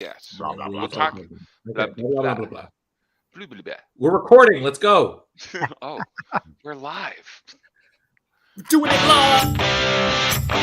Yes. Blah, blah, blah, We'll blah, talk. blah, blah. Blah, Okay, blah, blah, blah, blah, blah, blah. blah, blah, blah. We're recording. Let's go. Oh, we're live. Doing it live.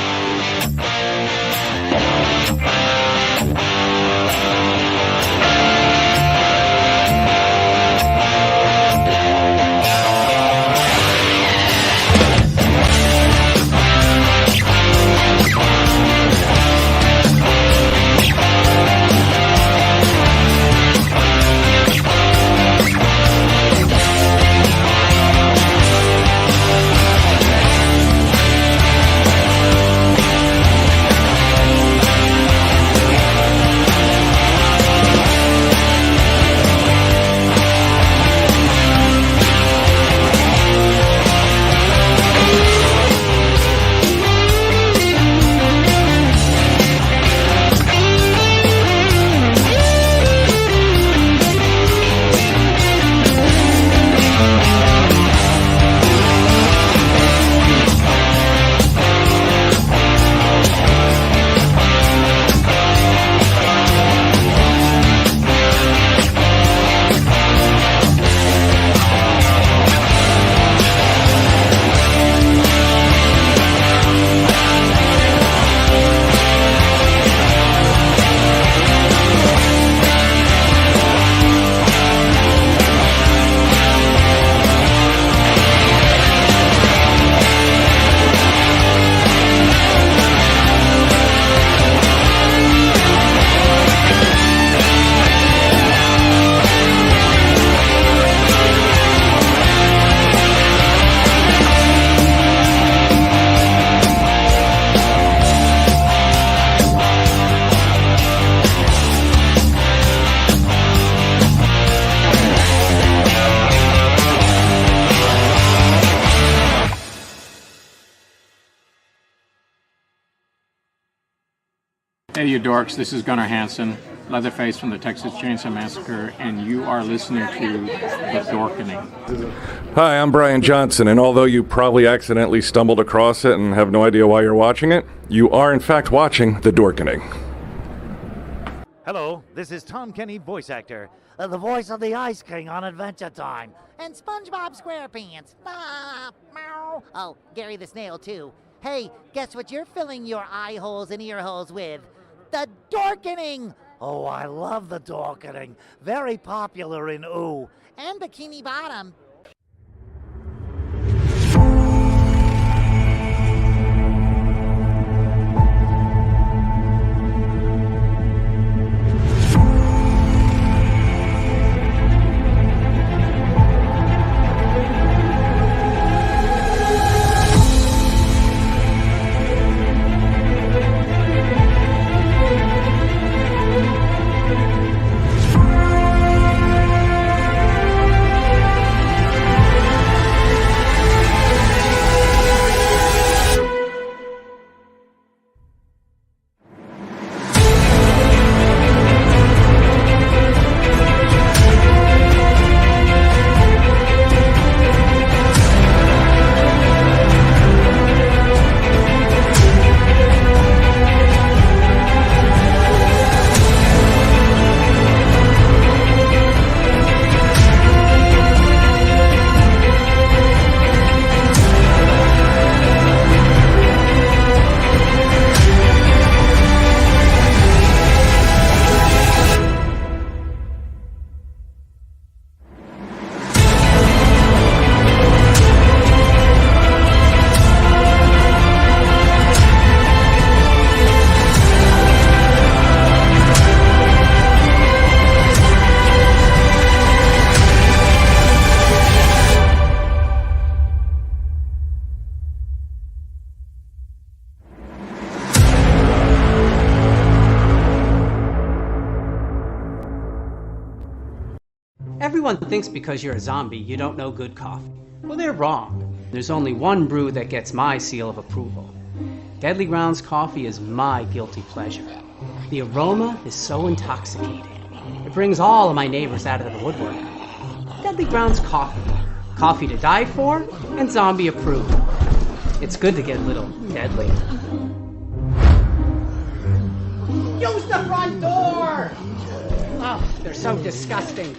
Hey, you dorks, this is Gunnar Hansen, Leatherface from the Texas Chainsaw Massacre, and you are listening to The Dorkening. Hi, I'm Brian Johnson, and although you probably accidentally stumbled across it and have no idea why you're watching it, you are in fact watching The Dorkening. Hello, this is Tom Kenny, voice actor, the voice of the Ice King on Adventure Time, and SpongeBob SquarePants. Ah, meow. Oh, Gary the Snail, too. Hey, guess what you're filling your eye holes and ear holes with? The Dorkening! Oh, I love the Dorkening. Very popular in Ooh. And Bikini Bottom. Everyone thinks because you're a zombie, you don't know good coffee. Well, they're wrong. There's only one brew that gets my seal of approval. Deadly Grounds coffee is my guilty pleasure. The aroma is so intoxicating. It brings all of my neighbors out of the woodwork. Deadly Grounds coffee. Coffee to die for, and zombie approved. It's good to get a little deadly. Use the front door! Oh, they're so disgusting.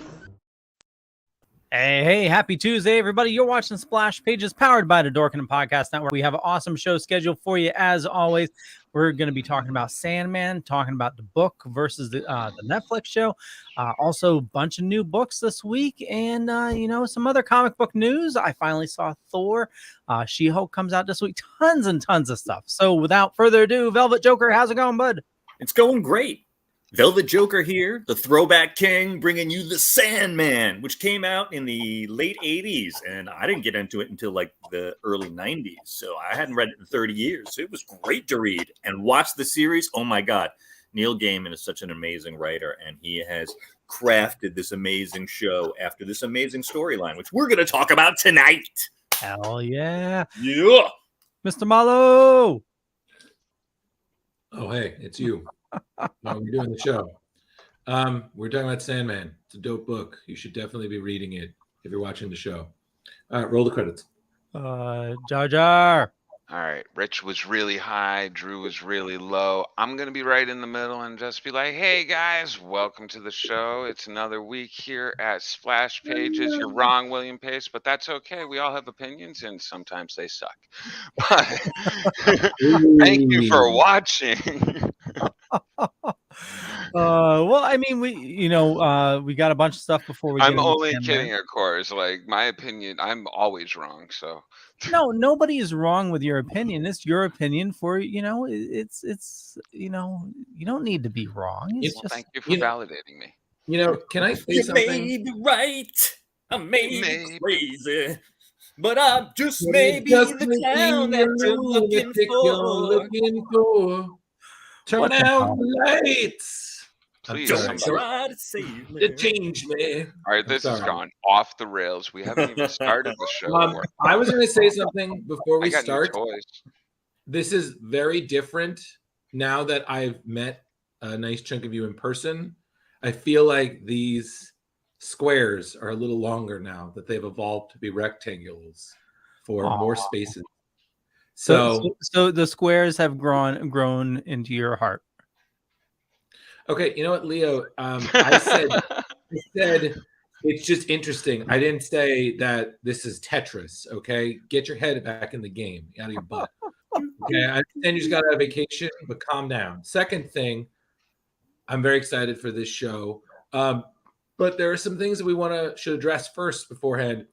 Hey, happy Tuesday, everybody. You're watching Splash Pages, powered by the Dorkening Podcast Network. We have an awesome show scheduled for you, as always. We're going to be talking about Sandman, talking about the book versus the Netflix show. Also, a bunch of new books this week, and, some other comic book news. I finally saw Thor. She-Hulk comes out this week. Tons and tons of stuff. So, without further ado, Velvet Joker, how's it going, bud? It's going great. Velvet Joker here, the Throwback King, bringing you the Sandman, which came out in the late 80s, and I didn't get into it until like the early 90s, so I hadn't read it in 30 years. So it was great to read and watch the series. Oh my God, Neil Gaiman is such an amazing writer, and he has crafted this amazing show after this amazing storyline, which we're going to talk about tonight. Hell yeah. Yeah. Mr. Mollo. Oh, hey, it's you. While we're doing the show. We're talking about Sandman. It's a dope book. You should definitely be reading it if you're watching the show. All right, roll the credits. Jar Jar. All right. Rich was really high. Drew was really low. I'm going to be right in the middle and just be like, hey, guys, welcome to the show. It's another week here at Splash Pages. You're wrong, William Pace, but that's okay. We all have opinions, and sometimes they suck. But thank you for watching. Well, I mean, we got a bunch of stuff before we. I'm only kidding, of course. Like, my opinion, I'm always wrong. So no, nobody is wrong with your opinion. It's your opinion. For it's you don't need to be wrong. It's just thank you for validating me. Can I say You something? may be right. I may be crazy. But I'm just maybe Just the maybe clown that you're looking for. Turn out the lights. Please, Don't somebody. try to save me. To change me. All right, this has gone off the rails. We haven't even started the show. I was going to say something before we I got start. new toys. This is very different now that I've met a nice chunk of you in person. I feel like these squares are a little longer now that they've evolved to be rectangles for more spaces. So the squares have grown into your heart. Okay, you know what, Leo? I said it's just interesting. I didn't say that this is Tetris. Okay, get your head back in the game, out of your butt. Okay, I understand you just got out of vacation, but calm down. Second thing, I'm very excited for this show, but there are some things that we should address first beforehand.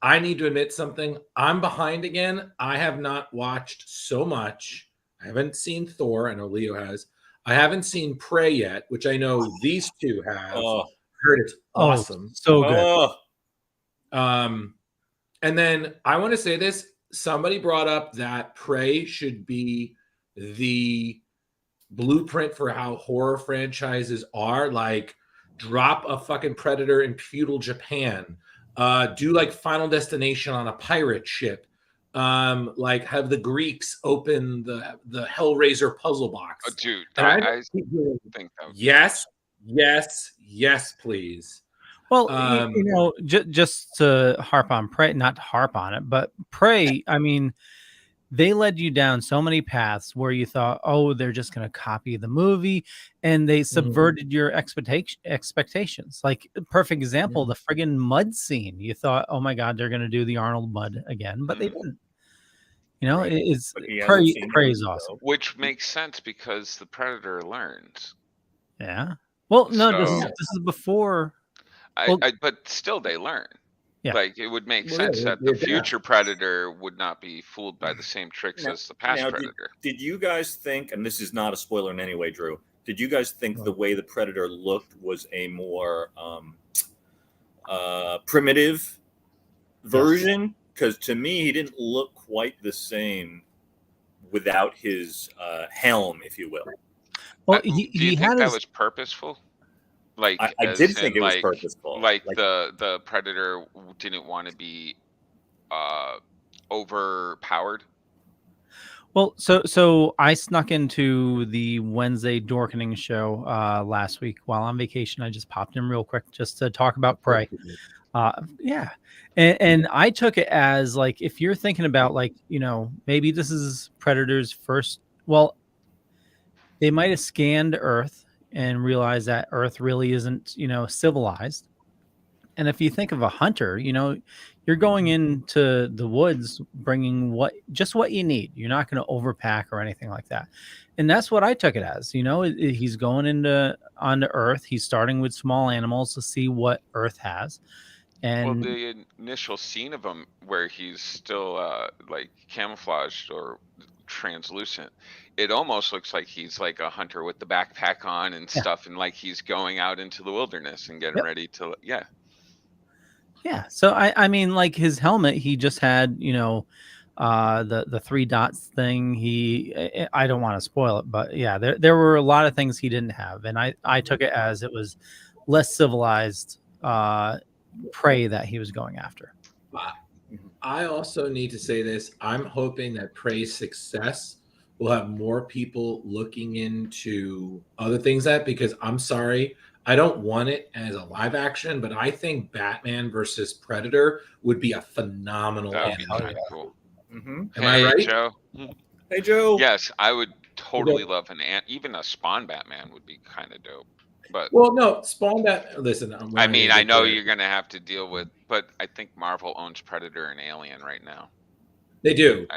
I need to admit something. I'm behind again. I have not watched so much. I haven't seen Thor. I know Leo has. I haven't seen Prey yet, which I know these two have. Heard it's awesome. So good. And then I want to say this. Somebody brought up that Prey should be the blueprint for how horror franchises are. Like, drop a fucking Predator in feudal Japan. Do like Final Destination on a pirate ship. Like have the Greeks open the Hellraiser puzzle box. Oh, dude, I think that would yes, please. Well, just to harp on Prey, not to harp on it, but Prey, I mean, they led you down so many paths where you thought, oh, they're just going to copy the movie, and they subverted your expectations. Like, perfect example, the friggin' mud scene. You thought, oh my God, they're going to do the Arnold mud again, but they didn't. It's Prey is awesome. Which makes sense because the Predator learns. Yeah. Well, no, this is before. But still, they learn. Yeah. Like, it would make sense that the future Predator would not be fooled by the same tricks as the past Predator. Did you guys think, and this is not a spoiler in any way, Drew, did you guys think the way the Predator looked was a more primitive version? Because to me, he didn't look quite the same without his helm, if you will. Well, do you think that was purposeful? Like, I did think it was purposeful. Like the Predator didn't want to be overpowered. Well, so I snuck into the Wednesday Dorkening show last week while on vacation. I just popped in real quick just to talk about Prey. Yeah. And I took it as, like, if you're thinking about, like, maybe this is Predator's first, well, they might have scanned Earth and realized that Earth really isn't, civilized. And if you think of a hunter, you're going into the woods bringing just what you need. You're not going to overpack or anything like that. And that's what I took it as. He's going onto Earth. He's starting with small animals to see what Earth has. Well, And the initial scene of him where he's still like camouflaged or translucent, it almost looks like he's like a hunter with the backpack on and yeah, stuff, and like he's going out into the wilderness and getting yep. ready to, yeah. Yeah. So I mean, like his helmet, he just had, the three dots thing. I don't want to spoil it, but yeah, there were a lot of things he didn't have, and I took it as it was less civilized prey that he was going after. I also need to say this. I'm hoping that Prey's success will have more people looking into other things because I'm sorry, I don't want it as a live action, but I think Batman versus Predator would be a phenomenal That would be anime. kind of cool. Am I right? Joe? Hey, Joe. Yes, I would totally love even a Spawn Batman would be kind of dope. But well, no, Spawn listen, I mean, I know you're going to have to deal with, but I think Marvel owns Predator and Alien right now. They do.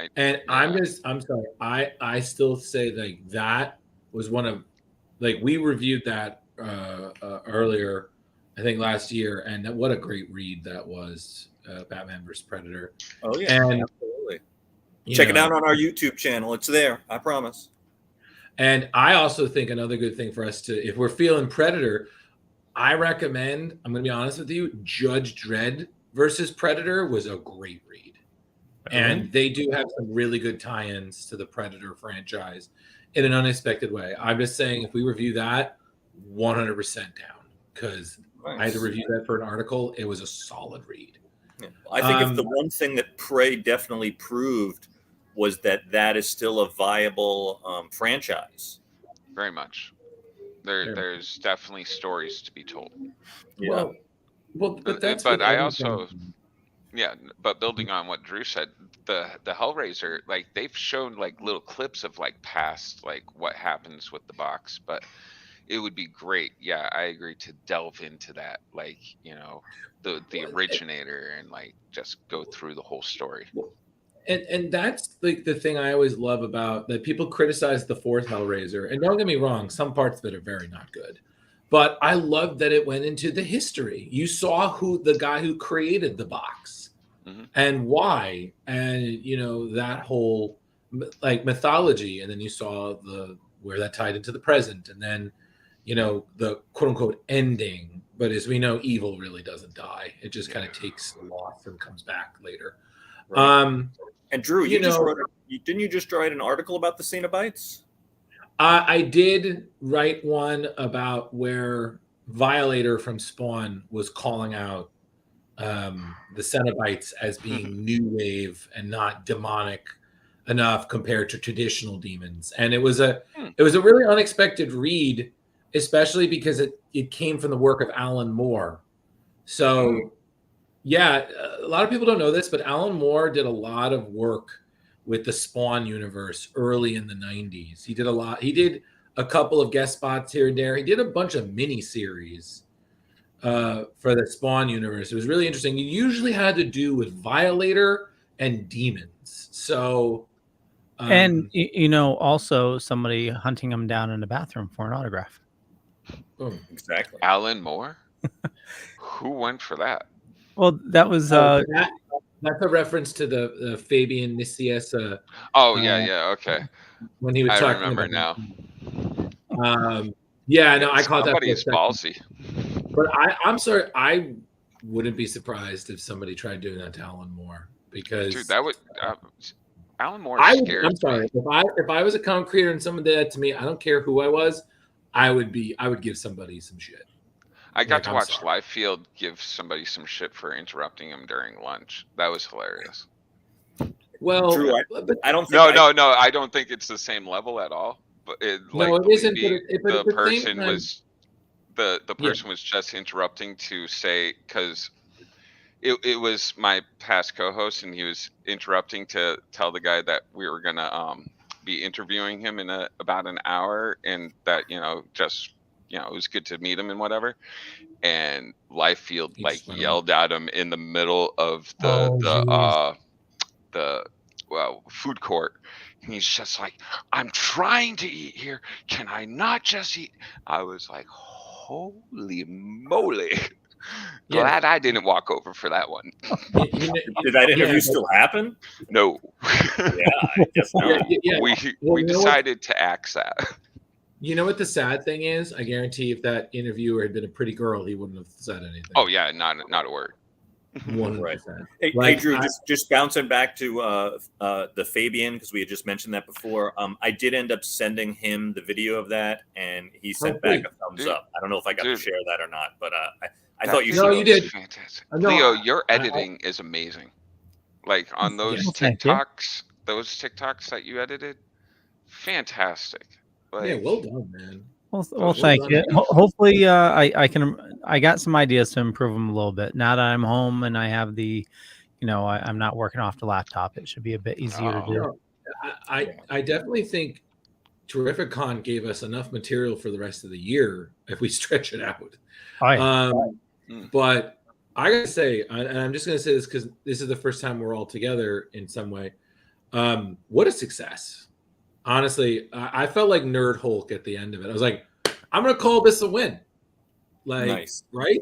I'm sorry. I still say like that was one of, like, we reviewed that earlier, I think last year, and what a great read that was, Batman vs. Predator. Oh yeah, and absolutely. Check it out on our YouTube channel. It's there, I promise. And I also think another good thing for us if we're feeling Predator, I recommend, I'm going to be honest with you, Judge Dredd versus Predator was a great read. And they do have some really good tie-ins to the Predator franchise in an unexpected way. I'm just saying, if we review that, 100% down, because I had to review that for an article. It was a solid read. Yeah. I think if the one thing that Prey definitely proved was that is still a viable franchise. Very much. There's definitely stories to be told. Yeah. Well, but I also, yeah, but building on what Drew said, the Hellraiser, like they've shown like little clips of like past, like what happens with the box, but it would be great. Yeah, I agree to delve into that, like, the originator and like just go through the whole story. And that's like the thing I always love about that. People criticize the fourth Hellraiser, and don't get me wrong, some parts of it are very not good. But I love that it went into the history. You saw who the guy who created the box and why, and that whole like mythology, and then you saw where that tied into the present, and then the quote unquote ending. But as we know, evil really doesn't die. It just kind of takes the loss and comes back later. Right. And Drew, didn't you just write an article about the Cenobites? I did write one about where Violator from Spawn was calling out the Cenobites as being new wave and not demonic enough compared to traditional demons. And it was a really unexpected read, especially because it came from the work of Alan Moore. So yeah, a lot of people don't know this, but Alan Moore did a lot of work with the Spawn universe early in the 90s. He did a lot. He did a couple of guest spots here and there. He did a bunch of mini series for the Spawn universe. It was really interesting. It usually had to do with Violator and demons. So, and also somebody hunting him down in the bathroom for an autograph. Exactly. Alan Moore? Who went for that? Well, that was that's a reference to the Fabian Nicieza. Okay. When he was talking remember about now. I caught that. Somebody is ballsy. But I'm sorry, I wouldn't be surprised if somebody tried doing that to Alan Moore, because dude, that would Alan Moore. I'm sorry, if I was a content creator and someone did that to me, I don't care who I was, I would give somebody some shit. I got to watch Liefeld give somebody some shit for interrupting him during lunch. That was hilarious. Well, Drew, I don't think no, I don't think it's the same level at all. But it isn't. The person was the person was just interrupting to say, because it was my past co-host, and he was interrupting to tell the guy that we were gonna be interviewing him in about an hour, and that just it was good to meet him and whatever. And Liefeld He like just went on. yelled at him in the middle of Oh, geez. the food court, and he's just like, "I'm trying to eat here. Can I not just eat?" I was like, "Holy moly!" Yeah. Glad I didn't walk over for that one. Did that interview still happen? No. Yeah, I guess not. Yeah. We Well, you know what? decided to axe that. You know what the sad thing is? I guarantee if that interviewer had been a pretty girl, he wouldn't have said anything. Oh yeah, not a word. 100%. Right. Hey, Like, Drew, just bouncing back to the Fabian, because we had just mentioned that before. I did end up sending him the video of that, and he sent back a thumbs Dude. up. I don't know if I got to Dude. share that or not, but I thought you No, should. you did. Fantastic. No, Leo, your editing is amazing. Like on those Well, thank you. TikToks that you edited, fantastic. Like, Yeah, well done, man. Well, thank done. you. Hopefully, I got some ideas to improve them a little bit. Now that I'm home and I have the, I'm not working off the laptop. It should be a bit easier to do. No, I definitely think Terrific Con gave us enough material for the rest of the year if we stretch it out. Oh, yeah. But I gotta say, and I'm just gonna say this because this is the first time we're all together in some way. What a success! Honestly, I felt like Nerd Hulk at the end of it. I was like, I'm gonna call this a win. Like, Nice. right?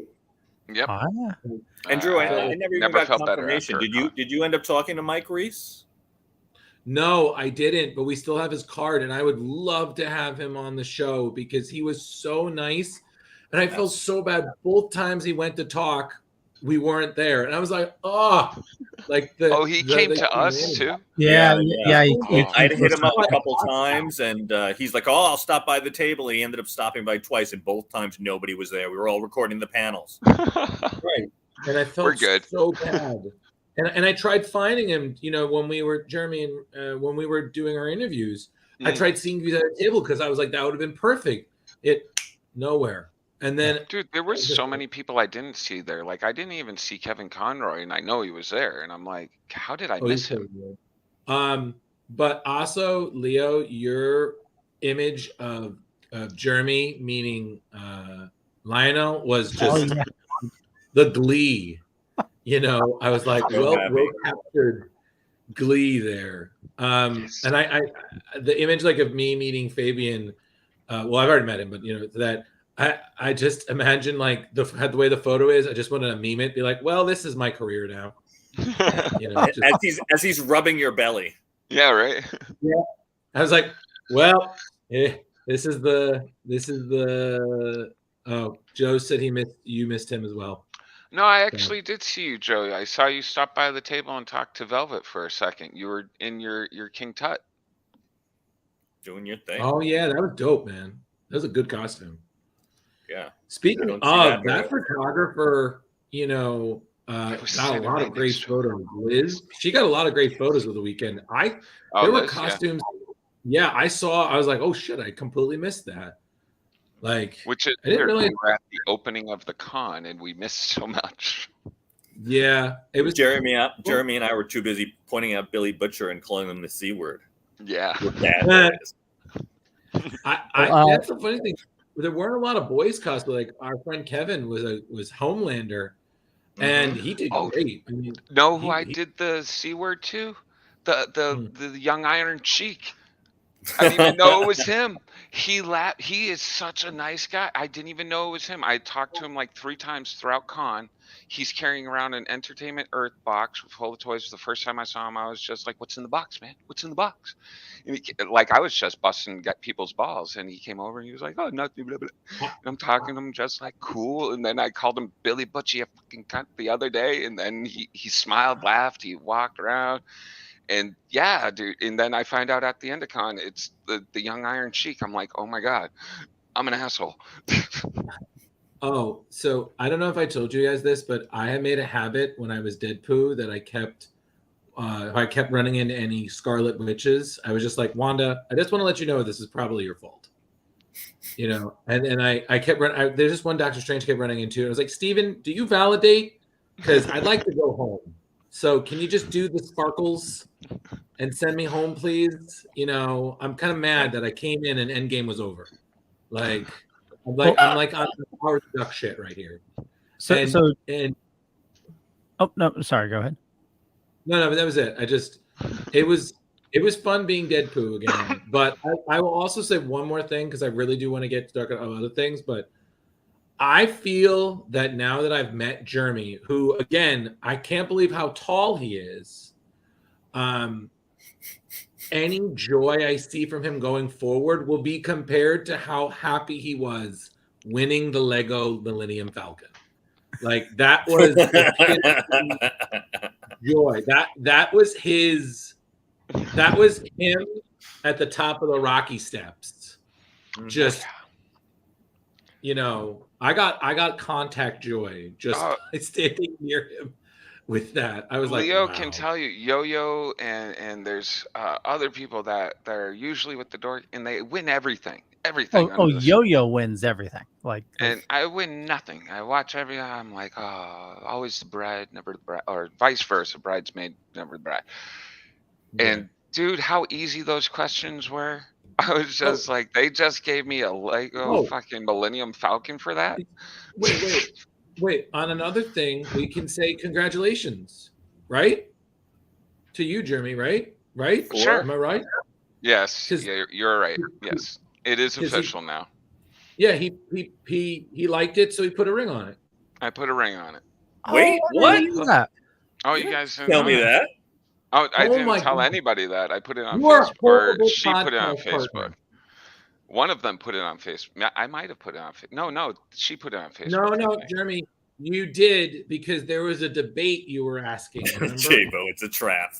Yep. Oh, yeah. And Drew, I never even got felt better confirmation. after Did you end up talking to Mike Reese? No, I didn't, but we still have his card, and I would love to have him on the show because he was so nice. And I felt so bad both times he went to talk, we weren't there. And I was like, he came to us too. Yeah. I'd hit him up a couple times, and he's like, "Oh, I'll stop by the table." He ended up stopping by twice, and both times nobody was there. We were all recording the panels. Right. And I felt We're good. so bad. And I tried finding him, when we were Jeremy and when we were doing our interviews. I tried seeing you at the table because I was like, that would have been perfect. Nowhere. And then, dude, there were so many people I didn't see there. Like I didn't even see Kevin Conroy, and I know he was there. And I'm like, how did I miss him? But also, Leo, your image of Jeremy, meaning Lionel, was just the glee. I was like, well captured glee there. And I the image like of me meeting Fabian. Well, I've already met him, but that. I just imagine like the way the photo is. I just want to meme it, be like, "Well, this is my career now." As he's rubbing your belly. Yeah, right. Yeah, I was like, "Well, this is the." Oh, Joe said you missed him as well. No, I actually did see you, Joey. I saw you stop by the table and talk to Velvet for a second. You were in your King Tut, doing your thing. Oh yeah, that was dope, man. That was a good costume. Yeah. Speaking of that photographer, got a lot of great photos. Liz, she got a lot of great photos of the weekend. There were costumes. Yeah, I saw. I was like, oh shit, I completely missed that. Like, which I didn't really. We were at the opening of the con, and we missed so much. Yeah, it was Jeremy and I were too busy pointing out Billy Butcher and calling them the C word. Yeah. That's the funny thing. There weren't a lot of boys cosplay. Like our friend Kevin was Homelander, and he did great. I mean, who I did the C word to? The young Iron Cheek. I didn't even know it was him. He is such a nice guy. I didn't even know it was him. I talked to him like 3 times throughout con. He's carrying around an Entertainment Earth box full of toys. The first time I saw him, I was just like, "What's in the box, man? What's in the box?" And I was just busting people's balls, and he came over and he was like, "Oh, nothing." Blah, blah. And I'm talking to him just like cool. And then I called him Billy Butchie, a fucking cunt, the other day, and then he smiled, laughed, he walked around. And yeah, dude. And then I find out at the end of con, it's the young Iron Cheek. I'm like, oh my God, I'm an asshole. Oh, so I don't know if I told you guys this, but I had made a habit when I was Deadpoo that I kept if I kept running into any Scarlet Witches, I was just like, Wanda, I just want to let you know this is probably your fault. And I kept running. There's just one Doctor Strange kept running into. And I was like, Steven, do you validate? Because I'd like to go home. So can you just do the sparkles and send me home, please? You know, I'm kind of mad that I came in and Endgame was over. Like, I'm like on Howard the Duck shit right here. And oh no, sorry, go ahead. No, but that was it. It was fun being Deadpool again. But I will also say one more thing because I really do want to get to talk about other things. But I feel that now that I've met Jeremy, who again, I can't believe how tall he is. Any joy I see from him going forward will be compared to how happy he was winning the Lego Millennium Falcon. Like that was joy. That was him at the top of the Rocky steps. Just you know, I got contact joy just standing near him with that. I was like, Leo wow. can tell you, Yo-Yo and there's other people that are usually with the Dork, and they win everything. Oh, Yo-Yo wins everything. Like, and I win nothing. I watch I'm like, oh, always the bride, never the bride, or vice versa, bridesmaid, never the bride. Yeah. And dude, how easy those questions were. I was just like, they just gave me a Lego fucking Millennium Falcon for that. Wait. On another thing, we can say congratulations, right? To you, Jeremy, right? Right? Sure. Am I right? Yes. Yeah, you're right. Yes. It is official now. Yeah, he liked it, so he put a ring on it. I put a ring on it. Wait, what? Oh, you guys didn't tell me that? Oh, I didn't tell anybody that. I put it on Facebook, or she put it on Facebook. One of them put it on Facebook. I might have put it on Facebook. No, she put it on Facebook. No, Jeremy, you did because there was a debate you were asking. Jabo, it's a trap.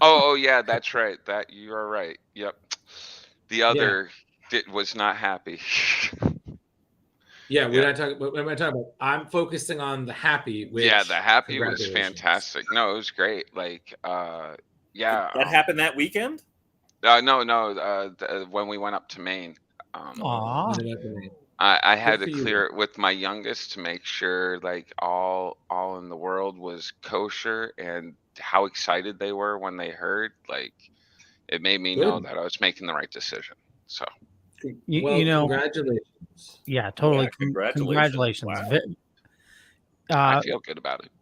oh, yeah, that's right. That you are right. Yep. The other was not happy. Yeah, we're not talking. What am I talking about? I'm focusing on the happy. Which, the happy was fantastic. No, it was great. Like, that happened that weekend. No. When we went up to Maine, I had to clear it with my youngest to make sure, like, all in the world was kosher, and how excited they were when they heard. Like, it made me know that I was making the right decision. So. You know, congratulations. Yeah, totally. Yeah, congratulations. Wow. I feel good about it.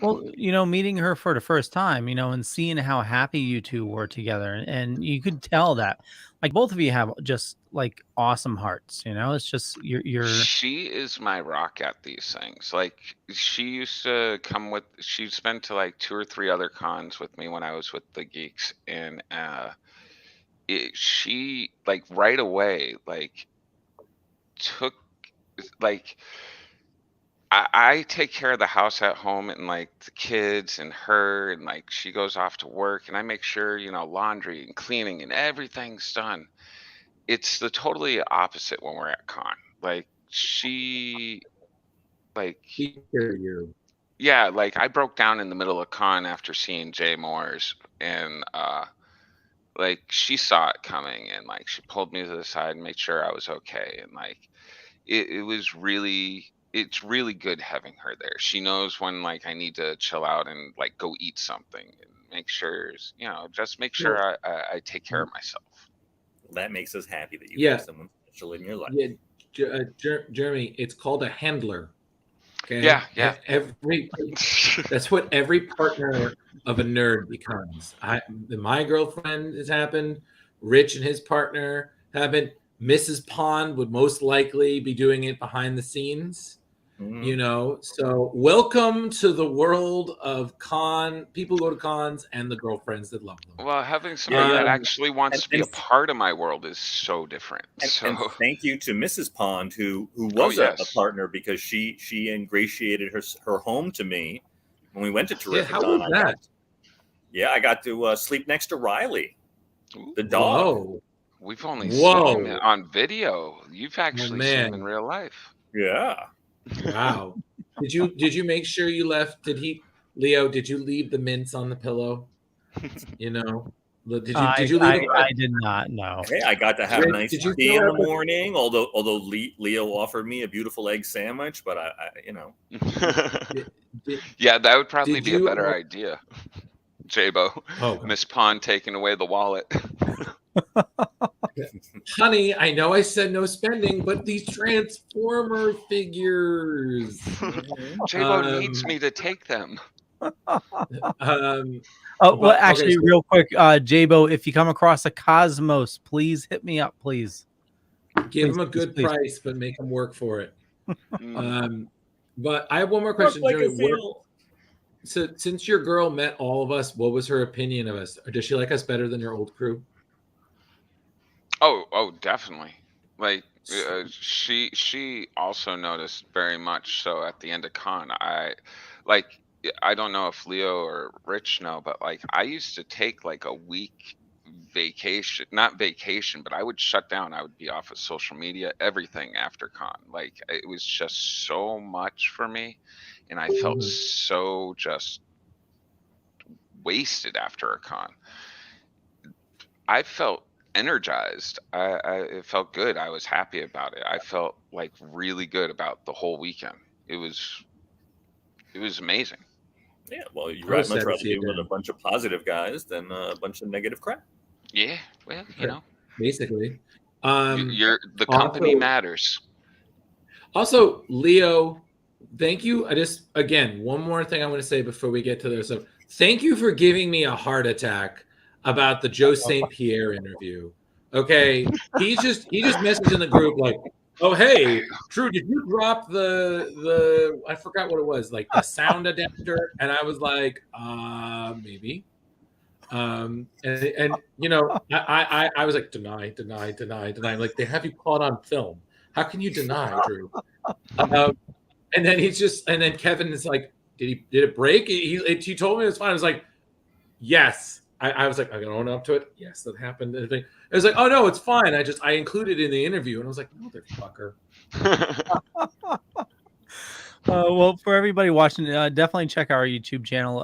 Well, you know, meeting her for the first time, you know, and seeing how happy you two were together, and you could tell that, like, both of you have just like awesome hearts. You know, it's just you're. She is my rock at these things. Like, she used to come with. She's been to like 2 or 3 other cons with me when I was with the geeks, and she like right away like took like I take care of the house at home, and like the kids and her, and like she goes off to work, and I make sure, you know, laundry and cleaning and everything's done. It's the totally opposite when we're at con. Like, she like yeah, like I broke down in the middle of con after seeing Jay Moore's, and like she saw it coming, and like she pulled me to the side and made sure I was okay, and like it's really good having her there. She knows when like I need to chill out and like go eat something, and make sure, you know, just make sure I take care of myself. Well, that makes us happy that you have someone special in your life. Yeah, Jeremy, it's called a handler. Okay? Yeah. That's what every partner of a nerd becomes. My girlfriend has happened. Rich and his partner haven't. Mrs. Pond would most likely be doing it behind the scenes. You know, so welcome to the world of con. People go to cons, and the girlfriends that love them. Well, having somebody that actually wants to be a part of my world is so different. And thank you to Mrs. Pond, who was a partner, because she ingratiated her home to me when we went to Terrific. How was that? I got to sleep next to Riley, the dog. Whoa. We've only seen him on video. You've actually seen him in real life. Yeah. Wow. Did you make sure you left? Leo, did you leave the mints on the pillow? You know? Did you leave? I did not know. Hey, I got to have a nice Did you tea fill in the out the- morning. Although Leo offered me a beautiful egg sandwich, but I Yeah, that would probably Did be a you, better idea. Jabo, Oh, God. Miss Pond taking away the wallet. Honey, I know I said no spending, but these Transformer figures. Jabo needs me to take them. Well, actually, real quick, Jabo, if you come across a Cosmos, please hit me up, please. Give them a good price, but make them work for it. But I have one more question. So, since your girl met all of us, what was her opinion of us? Or does she like us better than your old crew? Oh, definitely. Like she also noticed very much so at the end of con. I don't know if Leo or Rich know, but like I used to take like a week vacation, not vacation, but I would shut down. I would be off of social media, everything after con. Like it was just so much for me, and I felt so just wasted after a con. I felt energized. It felt good. I was happy about it. I felt like really good about the whole weekend. It was amazing. Yeah, well, you'd much rather be with a bunch of positive guys than a bunch of negative crap. Yeah, well, you know, basically, the company matters. Also, Leo, thank you. Again, one more thing I want to say before we get to this. So, thank you for giving me a heart attack about the Joe St. Pierre interview. Okay, he just messaged in the group like, "Oh hey, Drew, did you drop the I forgot what it was, like the sound adapter?" And I was like, maybe. And you know, I was like, deny. Like, they have you caught on film. How can you deny, Drew? And then Kevin is like, did it break? He told me it was fine. I was like, yes. I was like, I'm gonna own up to it. Yes, that happened. And it was like, oh no, it's fine. I included it in the interview, and I was like, motherfucker. Well, for everybody watching, definitely check our YouTube channel.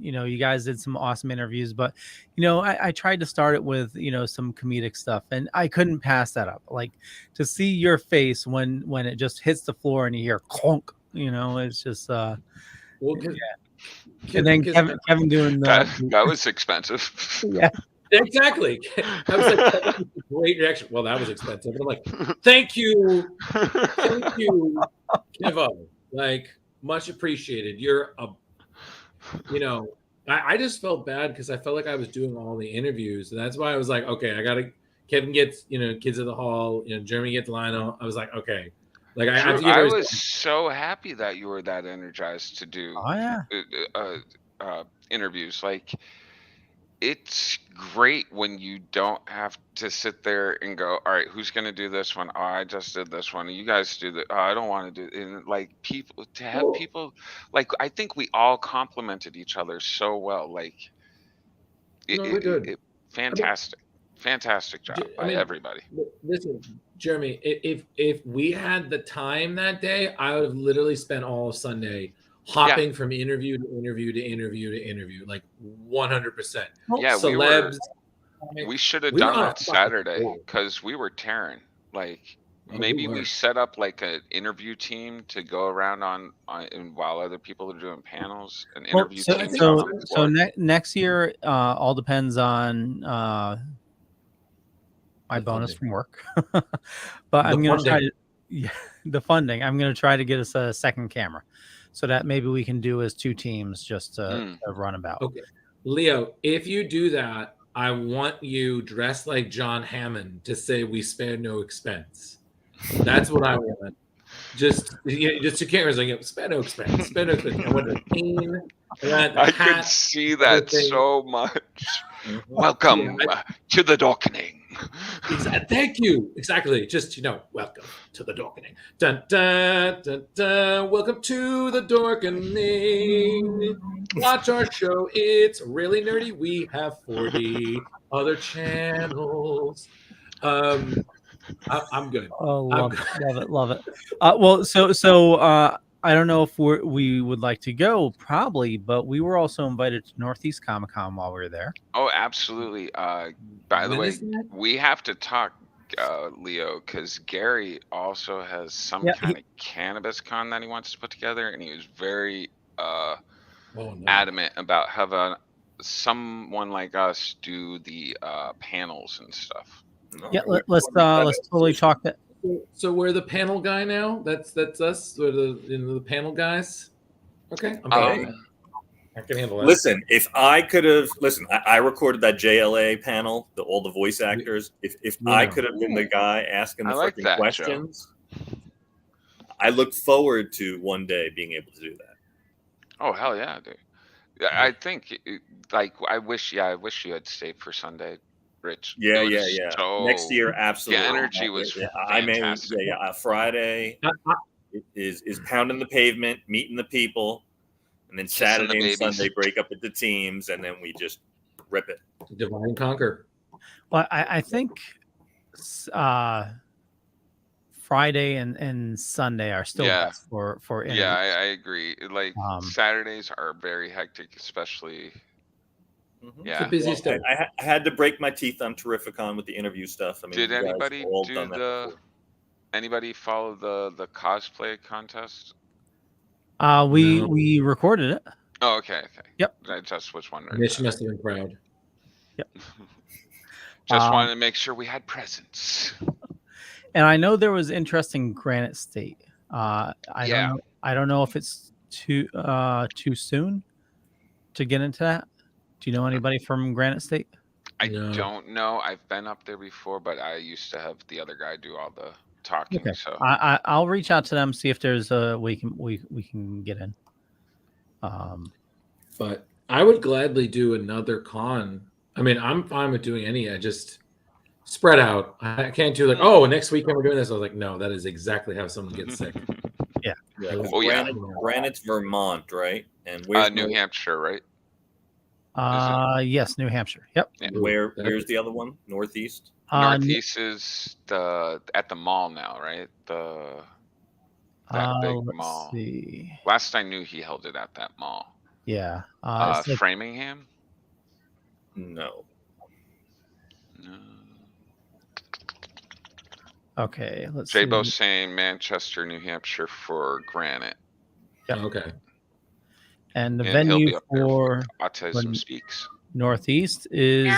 You know, you guys did some awesome interviews, but you know, I tried to start it with, you know, some comedic stuff, and I couldn't pass that up. Like, to see your face when it just hits the floor and you hear clunk, you know, it's just yeah. And then Kevin doing that was expensive. Yeah, exactly. I was like, great reaction. Well, that was expensive. And I'm like, thank you, Kevo. Like, much appreciated. You're you know, I just felt bad because I felt like I was doing all the interviews, and that's why I was like, okay, Kevin gets, you know, Kids of the Hall, you know, Jeremy gets Lionel. I was like, okay. Like, I was so happy that you were that energized to do interviews. Like, it's great when you don't have to sit there and go, all right, who's going to do this one? Oh, I just did this one. You guys do that. Oh, I don't want to do it. And like, people, to have people, like, I think we all complimented each other so well. Like, fantastic. Fantastic job by everybody. Listen, Jeremy, if we had the time that day, I would have literally spent all of Sunday hopping from interview to interview to interview to interview, like 100%. Yeah, celebs. We should have done that Saturday because we were tearing. Like, maybe we set up like an interview team to go around on and while other people are doing panels. An interview team. So next year, all depends on my bonus from work. But I'm going to try to, the funding. I'm going to try to get us a second camera so that maybe we can do as two teams just to run about. Okay. Leo, if you do that, I want you dressed like John Hammond to say we spared no expense. That's what I want. Just to cameras like, spare no expense. Spare no expense. I want a cane. I could see that so much. Welcome to the Dorkening. Thank you. Exactly. Just, you know, welcome to the Dorkening. Dun, dun, dun, dun. Welcome to the Dorkening. Watch our show. It's really nerdy. We have 40 other channels. I'm good. Oh, love it. Well, so I don't know if we would like to go, probably, but we were also invited to Northeast Comic Con while we were there. Oh, absolutely. By the When way, is that? we have to talk, Leo, because Gary also has some Yeah, kind of cannabis con that he wants to put together, and he was very Oh no. adamant about having someone like us do the panels and stuff. yeah. Let's totally talk that. So we're the panel guy now. That's us. We're the panel guys. Okay, I'm fine with that. I can handle that. Listen, if I could have I recorded that JLA panel, all the voice actors. If I Yeah. could have been the guy asking the I like freaking that, Joe. questions, I look forward to one day being able to do that. Oh, hell yeah, dude. Yeah, I think, like, I wish you had stayed for Sunday, Rich. Yeah, It yeah, was yeah. so- Next year, absolutely. The energy was I mean, fantastic. Friday is pounding the pavement, meeting the people, and then Kissing the Saturday and babies. Sunday break up into teams, and then we just rip it. Divide and conquer. Well, I think Friday and Sunday are still Yeah. best for interviews. Yeah, I agree. Like, Um, Saturdays are very hectic, especially. Yeah. It's a busy stuff. I had to break my teeth on Terrificon with the interview stuff. I mean, Did you guys anybody have all do done that before. anybody follow the cosplay contest? we recorded it. Oh, okay. Yep. I just was wondering. Mitch must have been proud. Just wanted to make sure we had presents. And I know there was interest in Granite State. I don't know if it's too soon to get into that. Do you know anybody from Granite State? I No. don't know. I've been up there before, but I used to have the other guy do all the talking. Okay. So I'll reach out to them, see if there's a we can get in. But I would gladly do another con. I mean, I'm fine with doing any. I just spread out. I can't do like, oh, next weekend we're doing this. I was like, no, that is exactly how someone gets sick. Yeah. Oh, yeah. Granite's Vermont, right? And where's New Hampshire, right? Yes, New Hampshire. Yep. Yeah. Where's the other one? Northeast. Northeast is at the mall now, right? That big let's mall. see. Last I knew, he held it at that mall. Yeah. It's like- Framingham. No. No. Okay, let's see. J-Bo's saying Manchester, New Hampshire for Granite. Yep. Okay. And the And he'll venue be up there for Autism Speaks. Northeast is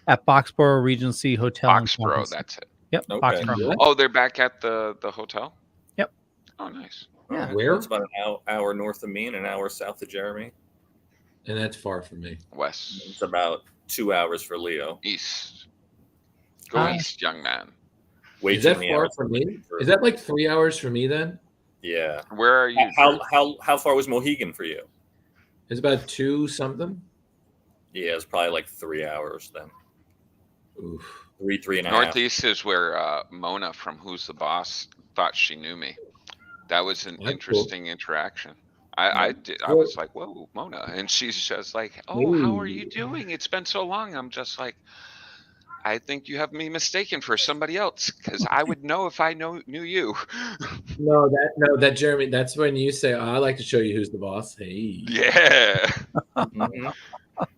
at Boxborough Regency Hotel. in Foxborough, Kansas. that's it. Yep. Okay. Foxborough. Oh, they're back at the hotel? Yep. Oh, nice. Yeah. Where? It's about an hour north of me and an hour south of Jeremy. And that's far from me. West. It's about 2 hours for Leo. East. Go east, young man. Way Is too that many far hours from for me? Is that like 3 hours for me then? Yeah. Where are you? Drew? How far was Mohegan for you? It's about 2 something. Yeah, it's probably like 3 hours then. Oof. Three and a half. Northeast is where Mona from Who's the Boss thought she knew me. That was an That's interesting interaction. I was like, whoa, Mona. And she's just like, oh, how are you doing? It's been so long. I'm just like, I think you have me mistaken for somebody else because I would know if I knew you. No, that Jeremy. That's when you say, "Oh, I like to show you who's the boss." Hey, Yeah. Mhm.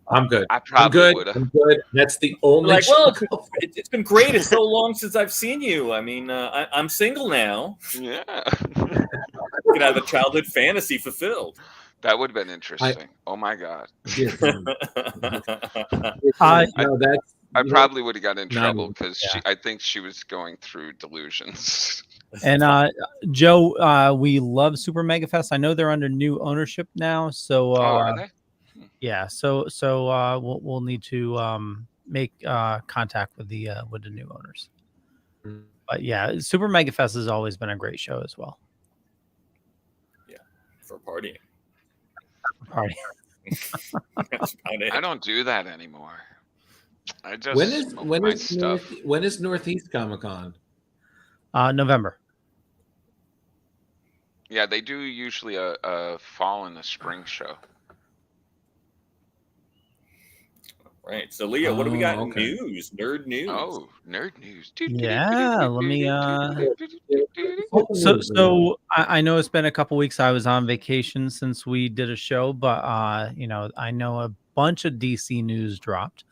I'm good. I probably would have. I'm good. That's the only. Like, well, show- it's been great. It's so long since I've seen you. I mean, I'm single now. Yeah. You can have a childhood fantasy fulfilled. That would have been interesting. Oh my God. No, that's. I probably would have got in No, trouble because yeah. I think she was going through delusions. And Joe, we love Super Mega Fest. I know they're under new ownership now, so are they? yeah, so we'll need to make contact with the new owners. But yeah, Super Mega Fest has always been a great show as well. Yeah, for partying. Party. That's about it. I don't do that anymore. I just smoke when my is stuff. when is Northeast Comic Con? November. Yeah, they do usually a fall and a spring show. Right. So, Leo, what do we got in okay. news? Nerd news. Oh, nerd news. Yeah, let me. Well, So I know it's been a couple weeks. I was on vacation since we did a show, but I know a bunch of DC news dropped.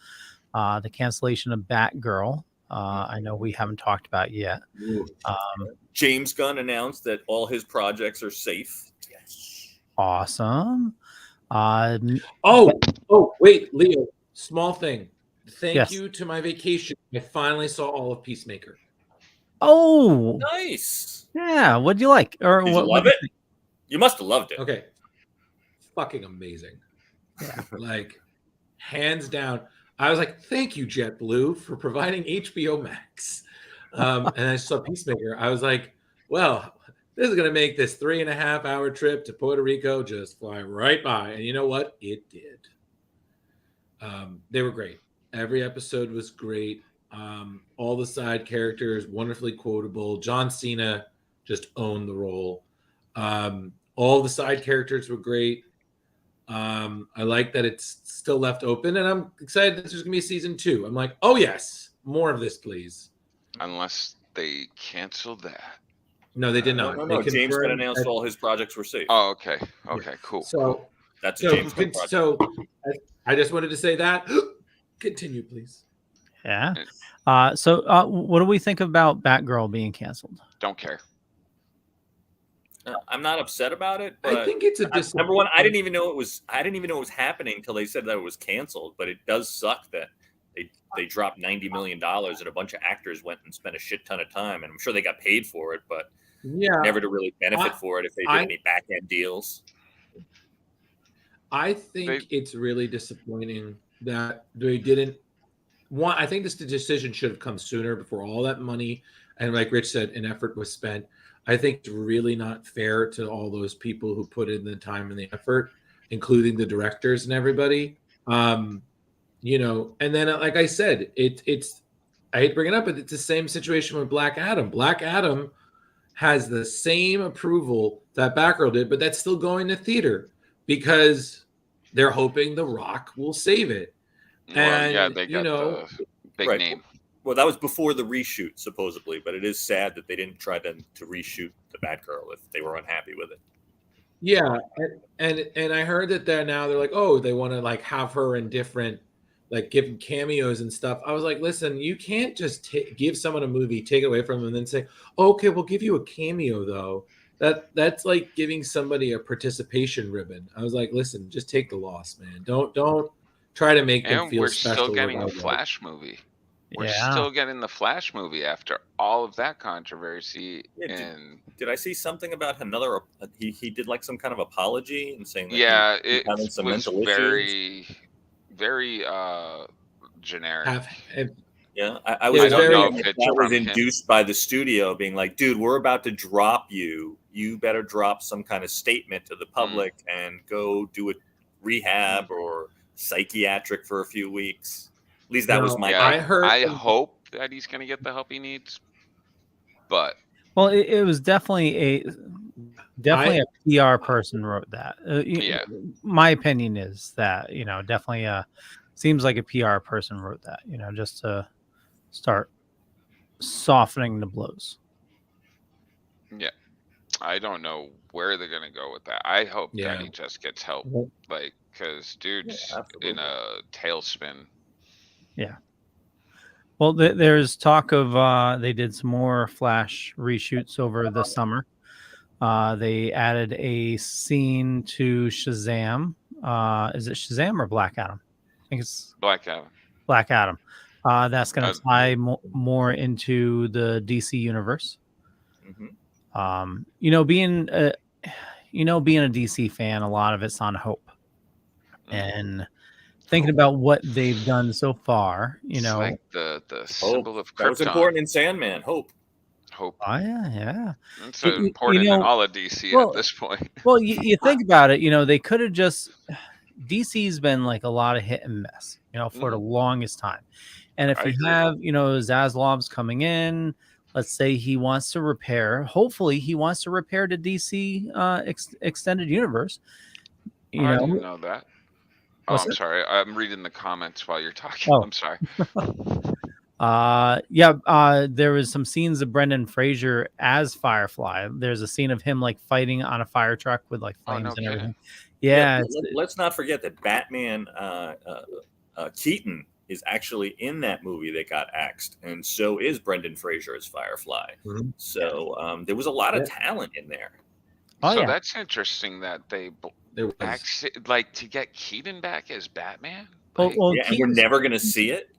The cancellation of Batgirl. I know we haven't talked about yet. James Gunn announced that all his projects are safe. Yes. Awesome. Wait, Leo, small thing. Thank Yes. you to my vacation. I finally saw all of Peacemaker. Oh, Nice. yeah. What'd you like? Or Did you what? love it? You must have loved it. Okay. Fucking amazing. Like, hands down. I was like, thank you, JetBlue, for providing HBO Max. And I saw Peacemaker. I was like, well, this is going to make this 3.5-hour trip to Puerto Rico just fly right by. And you know what? It did. They were great. Every episode was great. All the side characters, wonderfully quotable. John Cena just owned the role. All the side characters were great. I like that it's still left open, and I'm excited that there's going to be a season 2. I'm like, oh, yes, more of this, please. Unless they canceled that. No, they did not. No. They James Gunn confirmed announced that- all his projects were safe. Oh, okay. Okay, cool. So, That's a James Gunn project. so I just wanted to say that. Continue, please. Yeah. So what do we think about Batgirl being canceled? Don't care. I'm not upset about it, but I think it's a number one. I didn't even know it was happening until they said that it was canceled. But it does suck that they dropped $90 million and a bunch of actors went and spent a shit ton of time, and I'm sure they got paid for it, but never to really benefit for it if they did any back end deals. I think it's really disappointing that they didn't. I think this decision should have come sooner, before all that money and, like Rich said, an effort was spent. I think it's really not fair to all those people who put in the time and the effort, including the directors and everybody. And then, like I said, it's I hate to bring it up, but it's the same situation with Black Adam. Black Adam has the same approval that Batgirl did, but that's still going to theater because they're hoping The Rock will save it. Well, they got the big name. Well, that was before the reshoot, supposedly, but it is sad that they didn't try then to reshoot the Batgirl if they were unhappy with it. Yeah, and I heard that they're like, oh, they want to like have her in different, like give cameos and stuff. I was like, listen, you can't just give someone a movie, take it away from them, and then say, okay, we'll give you a cameo though. That's like giving somebody a participation ribbon. I was like, listen, just take the loss, man. Don't try to make them feel we're special. Still getting the Flash movie. We're still getting the Flash movie after all of that controversy. And did I see something about another? He did like some kind of apology and saying it that he having some was mental issues. very generic. Yeah, I was wondering if that was induced by the studio being like, dude, we're about to drop you. You better drop some kind of statement to the public and go do a rehab or psychiatric for a few weeks. At least that was my. I hope that he's going to get the help he needs. But it was definitely a PR person wrote that. My opinion is that definitely seems like a PR person wrote that. Just to start softening the blows. Yeah, I don't know where they're going to go with that. I hope that he just gets help, like because dude's in a tailspin. Yeah. Well, there's talk of they did some more Flash reshoots over the summer. They added a scene to Shazam. Is it Shazam or Black Adam? I think it's Black Adam. Black Adam. That's going to tie more into the DC universe. Mm-hmm. Being a DC fan, a lot of it's on hope. And thinking about what they've done so far, it's like the symbol of Krypton. That was important in Sandman. Hope. Oh yeah. It's important in all of DC at this point. Well, you think about it. They could have just. DC's been like a lot of hit and miss, for the longest time. And if you have, Zaslav's coming in, let's say he wants to repair. Hopefully, he wants to repair the DC extended universe. I didn't know that. Oh, What's I'm that? sorry. I'm reading the comments while you're talking. Oh. I'm sorry. There was some scenes of Brendan Fraser as Firefly. There's a scene of him like fighting on a fire truck with like Oh, flames no and kidding. everything. Yeah, Yeah, let's not forget that Batman Keaton is actually in that movie that got axed, and so is Brendan Fraser as Firefly. Mhm. So there was a lot of Yeah. talent in there. Oh, So yeah. that's interesting that they There was. like to get Keaton back as Batman. Well, Like, well, Yeah, and we're Keaton's- never gonna see it.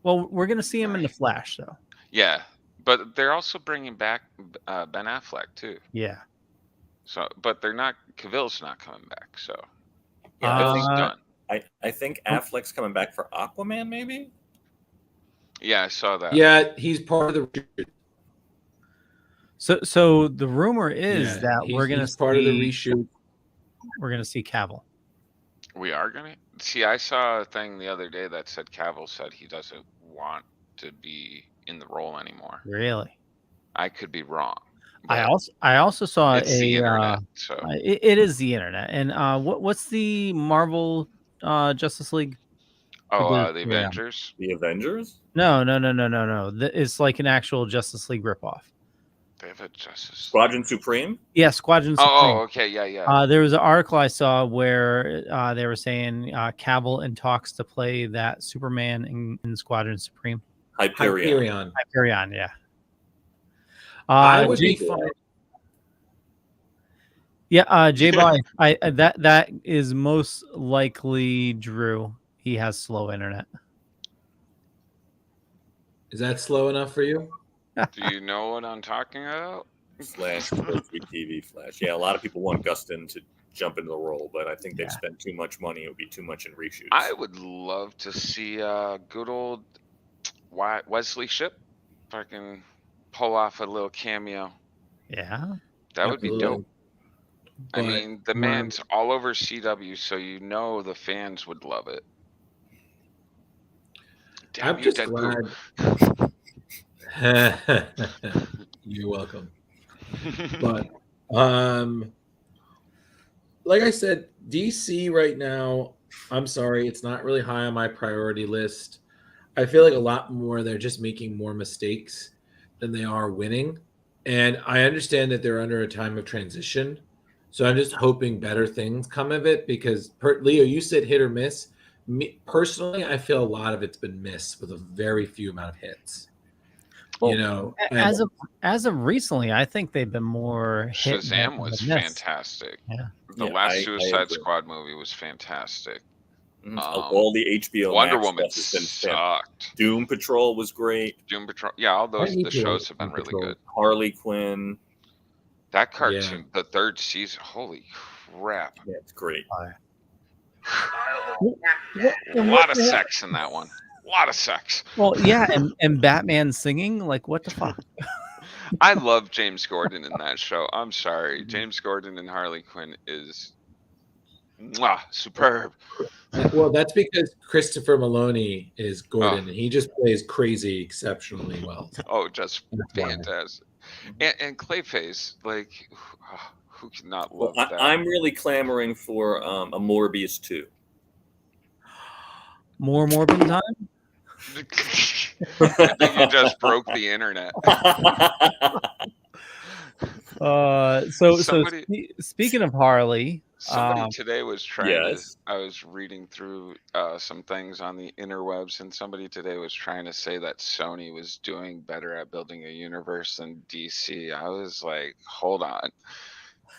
well, we're gonna see him in the Right. Flash, though. yeah, but they're also bringing back Ben Affleck too. Yeah. So, but they're not. Cavill's not coming back. So Yeah, Cavill's done. I think Affleck's coming back for Aquaman, maybe. Yeah, I saw that. Yeah, he's part of the. So the rumor is Yeah, that we're gonna he's part of the see reshoot. we're gonna see Cavill. We are gonna see. I saw a thing the other day that said Cavill said he doesn't want to be in the role anymore. Really? I could be wrong. I but also saw it's the internet. So it is the internet. And what's the Marvel Justice League? the Yeah. Avengers. The Avengers. No. It's like an actual Justice League ripoff. They have a Justice. Squadron Supreme. Yeah, Squadron Supreme. Oh, okay, yeah. There was an article I saw where they were saying Cavill in talks to play that Superman in Squadron Supreme. Hyperion. Hyperion, yeah. I would be fine. Yeah, J-Boy, that is most likely Drew. He has slow internet. Is that slow enough for you? Do you know what I'm talking about? Flash, TV Flash. Yeah, a lot of people want Gustin to jump into the role, but I think they'd spend too much money. It would be too much in reshoots. I would love to see good old Wesley Shipp fucking pull off a little cameo. Yeah, that would be dope. I But mean, the man's all over CW, so you know the fans would love it. Damn I'm you, just Deadpool. glad. You're welcome. But like I said, DC right now, I'm sorry, it's not really high on my priority list. I feel like a lot more they're just making more mistakes than they are winning. And I understand that they're under a time of transition. So I'm just hoping better things come of it because Leo, you said hit or miss. Me, personally, I feel a lot of it's been missed with a very few amount of hits. You know, as of recently, I think they've been more hit. Shazam was fantastic. Yeah. The last Suicide Squad movie was fantastic. All the HBO Wonder Max Woman stuff has been sucked. Doom Patrol was great. Doom Patrol, yeah, all the shows have been really good. Harley Quinn. That cartoon, the third season, holy crap! Yeah, it's great. A lot of sex in that one. A lot of sex. Well, yeah, and Batman singing, like what the fuck? I love James Gordon in that show. I'm sorry, James Gordon and Harley Quinn is superb. Well, that's because Christopher Maloney is Gordon, and he just plays crazy exceptionally well. Oh, just fantastic. And Clayface, like, who cannot love that? I'm really clamoring for a Morbius 2. More Morbin time? I think you just broke the internet. Speaking of Harley, somebody today was trying to. I was reading through some things on the interwebs, and somebody today was trying to say that Sony was doing better at building a universe than DC. I was like, hold on.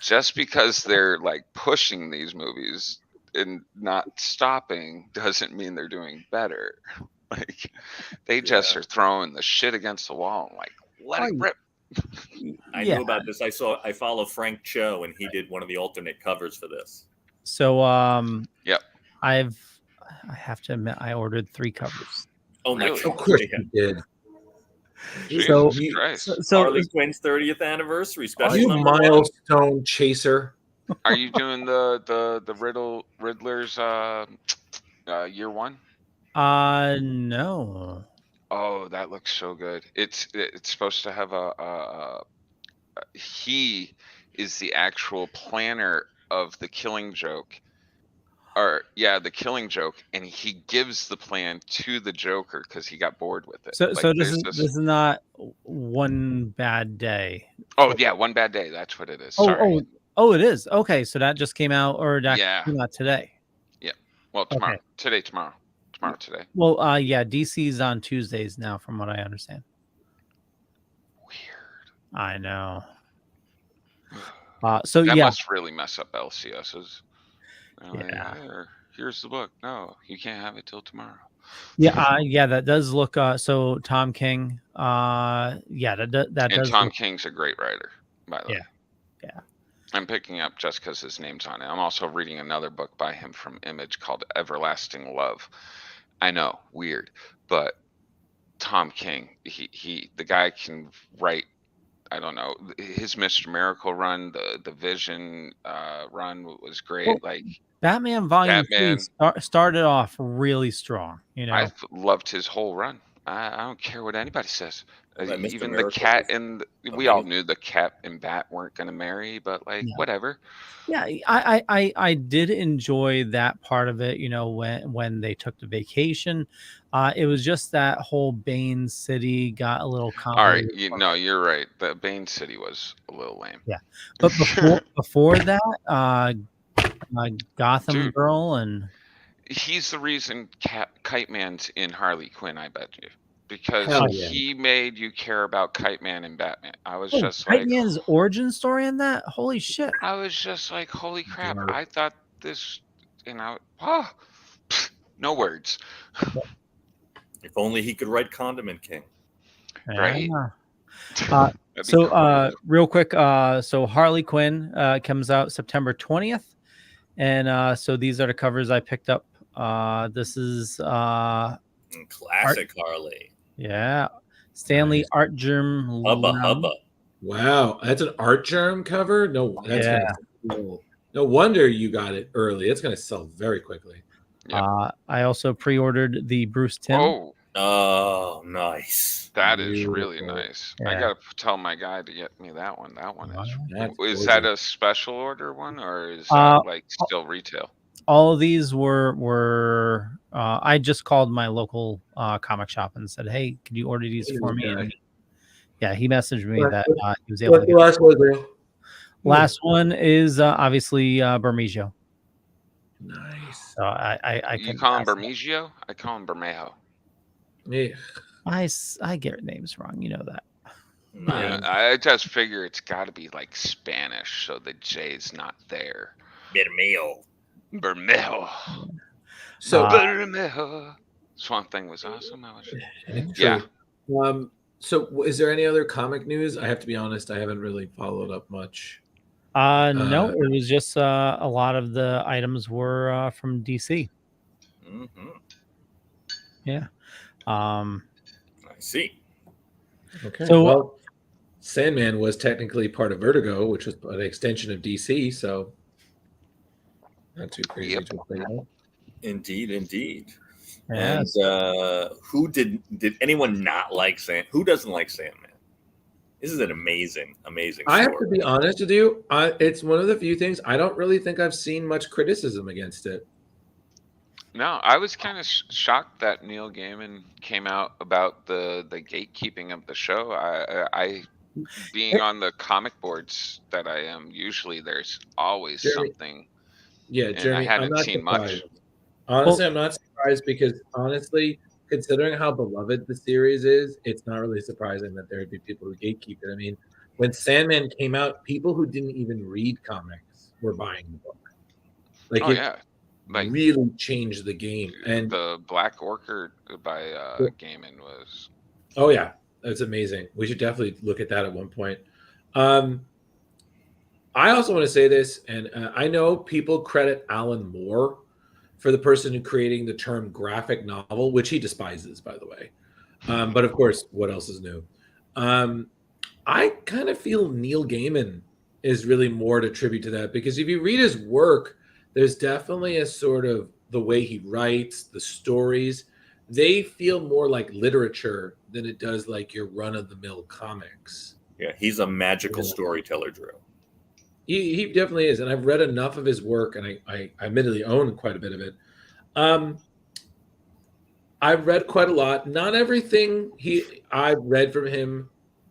Just because they're like pushing these movies and not stopping doesn't mean they're doing better. Like they just are throwing the shit against the wall and like let it rip. I knew about this. I follow Frank Cho, and he did one of the alternate covers for this. So yep. I have to admit I ordered 3 covers. Oh my Really? God. Of course you did. So Harley Quinn's 30th anniversary special. You milestone chaser. Are you doing the Riddler's year 1? No. Oh, that looks so good. It's supposed to have he is the actual planner of the Killing Joke, the Killing Joke, and he gives the plan to the Joker because he got bored with it. So Like, so this there's is this. this is not One Bad Day. Oh yeah, One Bad Day. That's what it is. Oh Sorry. it is. Okay, so that just came out, or that Yeah. came out today. Yeah. Well, tomorrow. Okay. Tomorrow. Today. Well, yeah, DC's on Tuesdays now, from what I understand. Weird. I know. So That yeah, must really mess up LCSs. Like, Yeah. here's the book. No, you can't have it till tomorrow. yeah, that does look. So Tom King, yeah, that And does. Tom Look, King's a great writer, by the way. yeah. I'm picking up just because his name's on it. I'm also reading another book by him from Image called Everlasting Love. I know, weird, but Tom King, the guy can write. I don't know, his Mr. Miracle run, the Vision run was great. Well, Like Batman Volume 3 Batman, started off really strong. I've loved his whole run. I don't care what anybody says. That Mr. Even the Miracle cat was and we all amazing. knew the cat and Bat weren't going to marry, but like Yeah. whatever. Yeah, I did enjoy that part of it. When they took the vacation, it was just that whole Bane City got a little All right, convoluted. you're right. The Bane City was a little lame. Yeah, but before that, Gotham Dude, Girl and he's the reason Kite Man's in Harley Quinn, I bet you. Because Hell yeah. he made you care about Kite Man and Batman. I was just Kite like, Man's origin story in that. Holy shit! holy crap. Dark. I thought this, no words. If only he could write Condiment King. Right? Yeah. That'd be So, cool. real quick, so Harley Quinn comes out September 20th, and so these are the covers I picked up. This is Classic Harley. yeah, Stanley Nice. Art Germ. Hubba hubba. Wow, that's an art germ cover. No, that's Yeah. gonna sell. No wonder you got it early. It's gonna sell very quickly. Yep. I also pre-ordered the Bruce Timm. Oh, nice. That is really Beautiful. nice. I Yeah. gotta tell my guy to get me that one. That one is. That's Is that gorgeous. a special order one, or is that like still retail? All of these were I just called my local comic shop and said, "Hey, could you order these for me?" And yeah, he messaged me that he was able What's to the get. last one, Bill? Last one is obviously Bermejo. Nice. So I You can call him pass that. Bermejo? I call him Bermejo. Yeah. I get names wrong, you know that. I just figure it's got to be like Spanish, so the J's not there. Bermeo. Bermejo. So Bermejo. Swamp Thing was awesome. Yeah. So is there any other comic news? I have to be honest, I haven't really followed up much. No, it was just a lot of the items were from DC. Mm-hmm. Yeah. I see. Okay. So- well, Sandman was technically part of Vertigo, which was an extension of DC, so not too crazy Yep. to think about. Indeed. Yeah. And who did anyone not like Sandman? Who doesn't like Sandman? This is an amazing I have to story. be honest with you. It's one of the few things I don't really think I've seen much criticism against it. No, I was kind of shocked that Neil Gaiman came out about the gatekeeping of the show. I being on the comic boards that I am, usually there's always Jeremy, something. Yeah, And Jeremy, I hadn't I'm not seen surprised. much. Honestly, I'm not surprised because honestly, considering how beloved the series is, it's not really surprising that there would be people who gatekeep it. I mean, when Sandman came out, people who didn't even read comics were buying the book. Like Oh it yeah, like really changed the game. And the Black Orchid by Gaiman was. oh yeah, that's amazing. We should definitely look at that at one point. I also want to say this, and I know people credit Alan Moore for the person who creating the term graphic novel, which he despises, by the way. But of course, what else is new? I kind of feel Neil Gaiman is really more to attribute to that because if you read his work, there's definitely a sort of the way he writes, the stories, they feel more like literature than it does like your run-of-the-mill comics. Yeah, he's a magical storyteller, Drew. He definitely is, and I've read enough of his work, and I admittedly own quite a bit of it. I've read quite a lot. Not everything I've read from him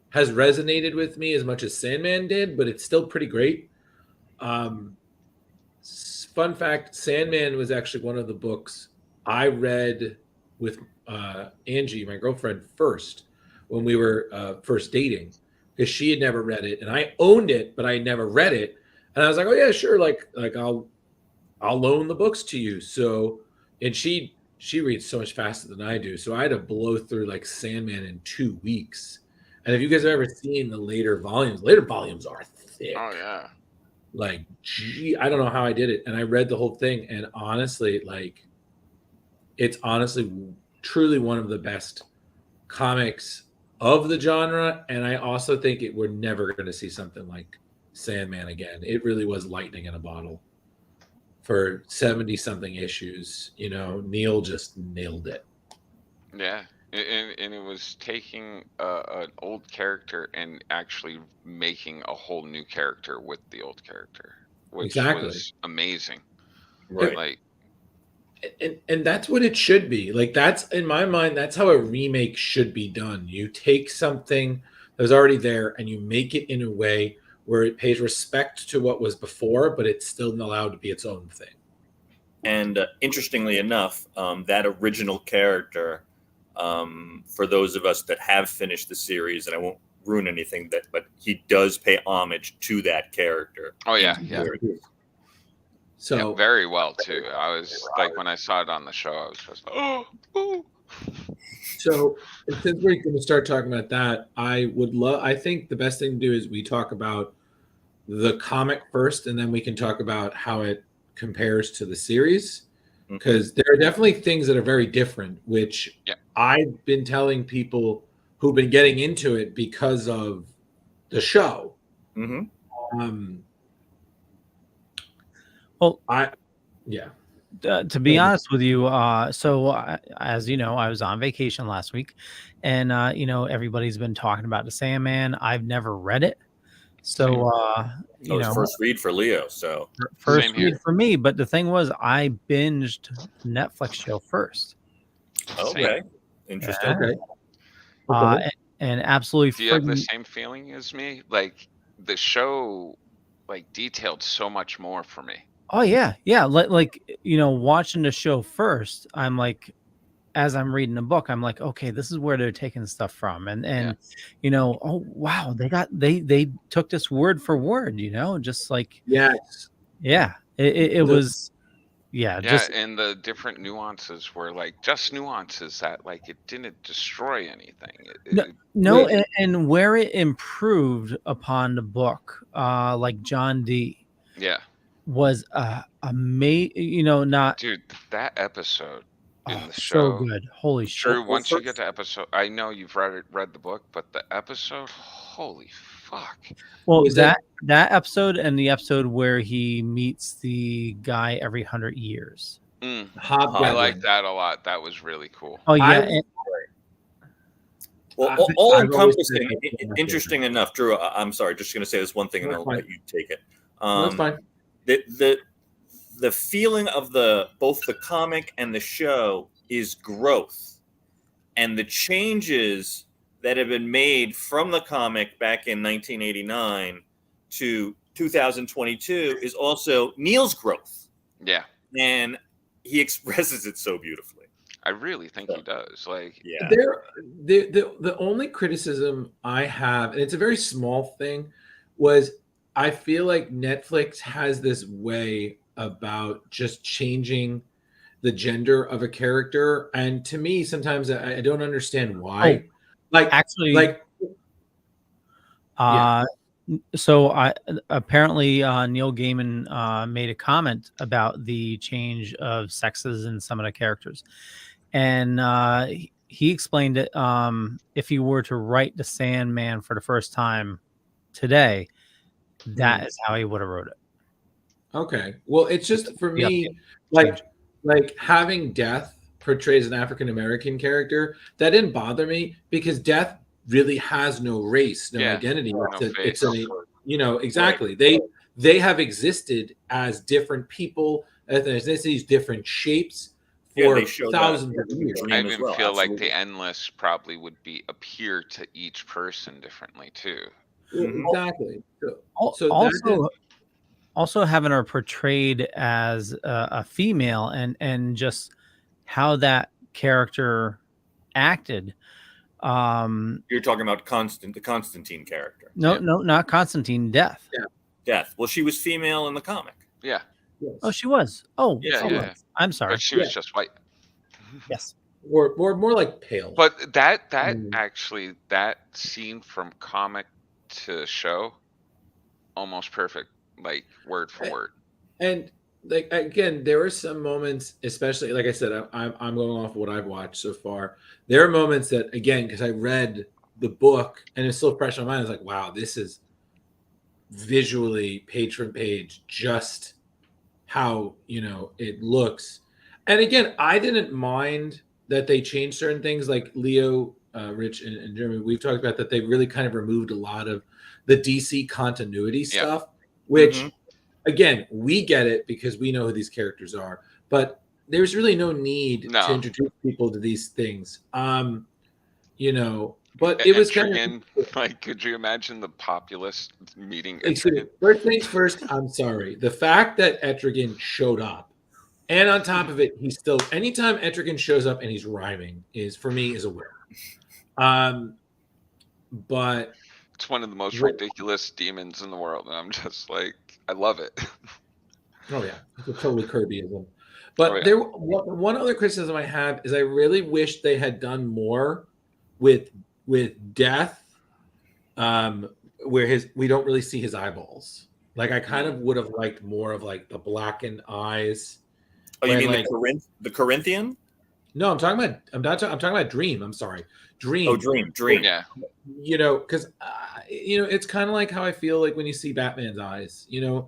has resonated with me as much as Sandman did, but it's still pretty great. Fun fact: Sandman was actually one of the books I read with Angie, my girlfriend, first when we were first dating, because she had never read it, and I owned it, but I had never read it. And I was like, "Oh yeah, sure, like I'll loan the books to you." So, and she reads so much faster than I do, so I had to blow through like Sandman in 2 weeks. And if you guys have ever seen the later volumes are thick. Oh yeah. Like, gee, I don't know how I did it. And I read the whole thing, and honestly, like, it's honestly truly one of the best comics of the genre. And I also think we're never going to see something like Sandman again. It really was lightning in a bottle for 70 something issues. You know, Neil just nailed it. Yeah. And it was taking an old character and actually making a whole new character with the old character, which was amazing. Right. Like, and that's what it should be. Like, that's, in my mind, that's how a remake should be done. You take something that was already there and you make it in a way where it pays respect to what was before, but it's still allowed to be its own thing. And interestingly enough, that original character, for those of us that have finished the series, and I won't ruin anything, but he does pay homage to that character. Oh yeah, yeah. So yeah, very well too. I was like, when I saw it on the show, I was just ooh. So since we're going to start talking about that, I think the best thing to do is we talk about the comic first, and then we can talk about how it compares to the series, because there are definitely things that are very different, which I've been telling people who've been getting into it because of the show. Well, to be Yeah. honest with you, as you know, I was on vacation last week, and you know, everybody's been talking about the Sandman. I've never read it, so you know, first read for Leo. So first Same here. read for me. But the thing was, I binged Netflix show first. Okay, interesting. Okay. And absolutely. Do you have the same feeling as me? Like, the show, like, detailed so much more for me. Oh yeah, yeah. Like, you know, watching the show first, I'm like, as I'm reading the book, I'm like, okay, this is where they're taking stuff from, and you know, oh wow, they took this word for word, you know, just like it was. Yeah, just and the different nuances were like just nuances that, like, it didn't destroy anything. No, and where it improved upon the book, like John D. Was you know, not dude, that episode in the so show. good. Holy shit. Drew, once you get to episode, I know you've read the book, but the episode, holy fuck. Well, that episode and the episode where he meets the guy every 100 years. I like that a lot. That was really cool. Oh yeah. Well, all encompassing. Interesting enough, Drew. I'm sorry, just going to say this one thing, and I'll let you take it. That's fine. The feeling of both the comic and the show is growth, and the changes that have been made from the comic back in 1989 to 2022 is also Neil's growth. Yeah, and he expresses it so beautifully. I really think he does. Like, the only criticism I have, and it's a very small thing, was I feel like Netflix has this way about just changing the gender of a character, and to me, sometimes I don't understand why. So apparently Neil Gaiman made a comment about the change of sexes in some of the characters, and he explained it. If he were to write the Sandman for the first time today, that is how he would have wrote it. Okay. Well, it's just for me, like having Death portrayed as an African American character, that didn't bother me because Death really has no race, no identity. It's a, you know, exactly. they have existed as different people, ethnicities, different shapes for they showed that thousands of years. I Dream as even well. feel like Absolutely. the endless probably would appear to each person differently too. Mhm. Exactly. So, Al- so that is, Also, also having her portrayed as a female, and just how that character acted. You're talking about the Constantine character. No, Yeah. no, not Constantine. Death. Death. Well, she was female in the comic. Yeah, yes. Oh, she was. Oh, yeah, oh, yeah. I'm But sorry. she was Yeah. just white. Yes. or more like pale. But that Mm. actually that scene from comic to show almost perfect, like word for word. And like again, there were some moments, especially like I said, I'm going off what I've watched so far. There are moments that again, because I read the book and it's still fresh on my mind. I was like, wow, this is visually page from page, just how it looks. And again, I didn't mind that they changed certain things, like Leo, Rich, and Jeremy. We've talked about that they really kind of removed a lot of the DC continuity Yeah. stuff, which Mhm. again, we get it because we know who these characters are, but there's really no need No. to introduce people to these things. But it was kind of Etrigan, like, could you imagine the populace meeting excuse me, Etrigan? first things first. I'm sorry. The fact that Etrigan showed up, and on top of it, he's still anytime Etrigan shows up and he's rhyming is for me is a win. But It's one of the most What- ridiculous demons in the world, and I'm just like, I love it. oh yeah, it's a totally Kirbyism. But Oh, yeah. there, one other criticism I have is I really wish they had done more with Death, where we don't really see his eyeballs. Like I kind of would have liked more of like the blackened eyes. Oh, you Where, mean like, the Corinthian? No, I'm talking about. I'm talking about Dream. I'm sorry, Dream. Oh, Dream. Yeah. Because it's kind of like how I feel like when you see Batman's eyes. I don't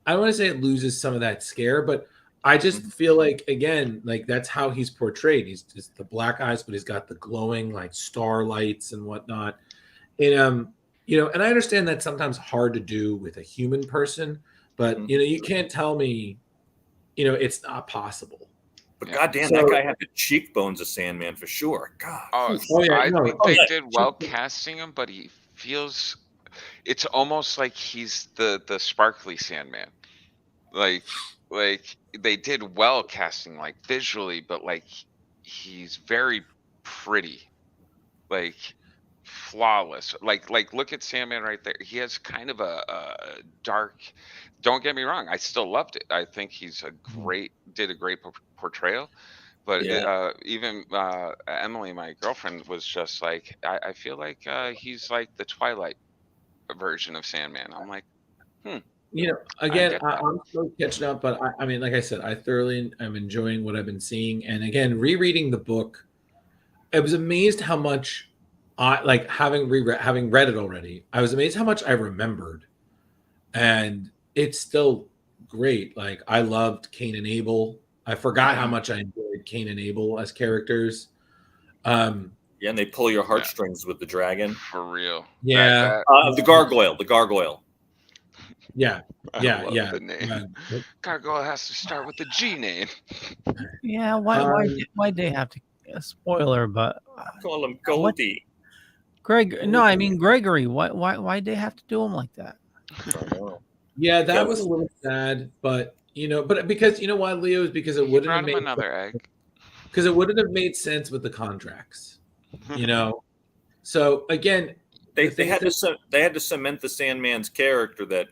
want to say it loses some of that scare, but I just feel like again, like that's how he's portrayed. He's just the black eyes, but he's got the glowing like starlights and whatnot. And and I understand that's sometimes hard to do with a human person, but you can't tell me, it's not possible. But Yeah. goddamn, that guy had the cheekbones of Sandman for sure. God. Oh, yeah, I no, think oh, they yeah. did well casting him, but he feels it's almost like he's the sparkly Sandman. Like they did well casting like visually, but like he's very pretty. Like flawless. Like look at Sandman right there. He has kind of a dark. Don't get me wrong, I still loved it. I think he's did a great portrayal. But Yeah. even Emily, my girlfriend, was just like, I feel like he's like the Twilight version of Sandman. I'm like, I Again, get that. I'm still catching up, but I mean, like I said, I thoroughly am enjoying what I've been seeing. And again, rereading the book, I was amazed how much I like having read it already. I was amazed how much I remembered, and it's still great. Like I loved Cain and Abel. I forgot how much I enjoyed Cain and Abel as characters. Yeah, and they pull your heartstrings with the dragon. For real. Yeah. The gargoyle. The gargoyle. Yeah. I Yeah. love Yeah. the name. Gargoyle has to start with the G name. Yeah. Why they have to spoiler? But Call him Goldie. No, I mean Gregory. Why'd they have to do him like that? Yeah, that was a little sad, but because you know why, Leo, is because it wouldn't Brought have him made another egg. because it wouldn't have made sense with the contracts. So again, They had to cement the Sandman's character that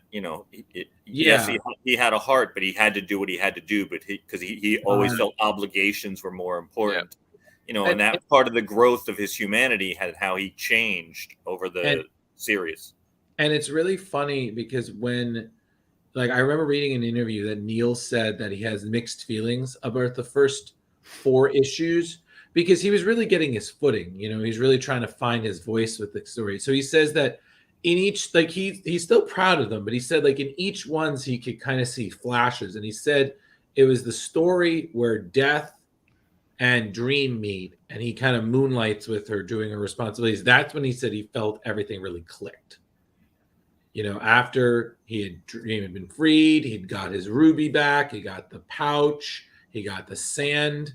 yes, he had a heart, but he had to do what he had to do, but because he always felt obligations were more important. And that part of the growth of his humanity had how he changed over the series. And it's really funny because when, like, I remember reading an interview that Neil said that he has mixed feelings about the first 4 issues because he was really getting his footing. He's really trying to find his voice with the story. So he says that in each, like, he's still proud of them, but he said, like, in each ones he could kind of see flashes. And he said it was the story where Death and Dream meet, and he kind of moonlights with her doing her responsibilities. That's when he said he felt everything really clicked. after Dream had been freed, he'd got his ruby back, he got the pouch, he got the sand.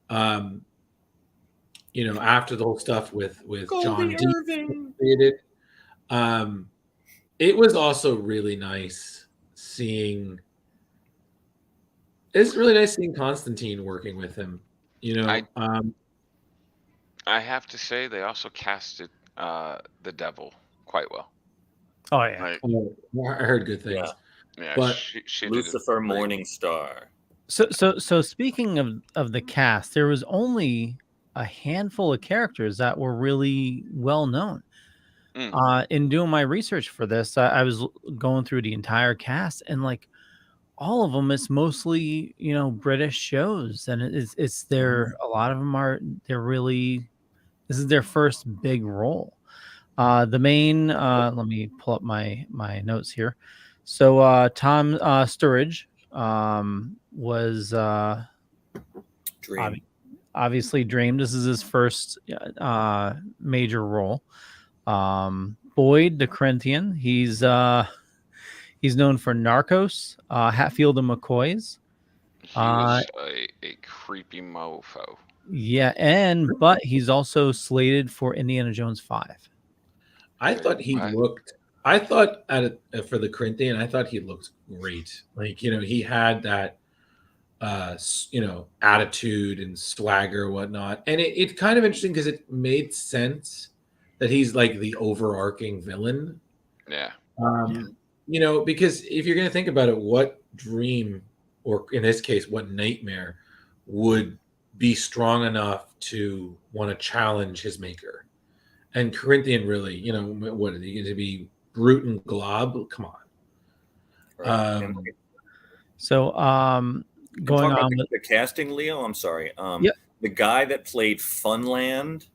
After the whole stuff with John Irving. created, it was also really nice seeing. It's really nice seeing Constantine working with him. I have to say they also casted the devil quite well. Oh yeah. Like, I heard good things. yeah, But she did Lucifer it great. Morningstar. So speaking of the cast, there was only a handful of characters that were really well known. In doing my research for this, I was going through the entire cast, and like all of them, it's mostly British shows, and it's their a lot of them they're really, this is their first big role. The main, let me pull up my notes here. So Tom Sturridge was Dream. obviously Dream. This is his first major role. Boyd the Corinthian. He's known for Narcos, Hatfield and McCoy's. He was a creepy mofo. Yeah, but he's also slated for Indiana Jones 5. I thought he looked. I thought for the Corinthian, I thought he looked great. Like he had that, attitude and swagger and whatnot, and it's kind of interesting because it made sense that he's like the overarching villain. Yeah. Because if you're gonna think about it, what Dream, or in this case, what Nightmare, would be strong enough to want to challenge his maker? And Corinthian really, what are they going to be? Brute and Glob? Come on. Right. So going on with the casting, Leo. I'm sorry. Yep. The guy that played Funland.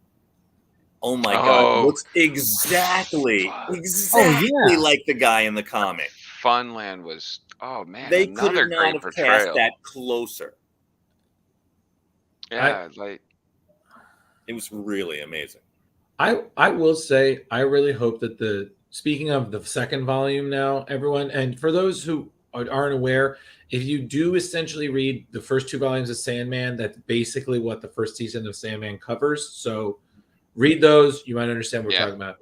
Oh my God! Looks exactly like the guy in the comic. Funland was. Oh man, they could another not great have cast portrayal. that closer. Yeah, it was really amazing. I will say, I really hope that speaking of the second volume now, everyone, and for those who aren't aware, if you do essentially read the first 2 volumes of Sandman, that's basically what the first season of Sandman covers. So read those, you might understand what we're talking about.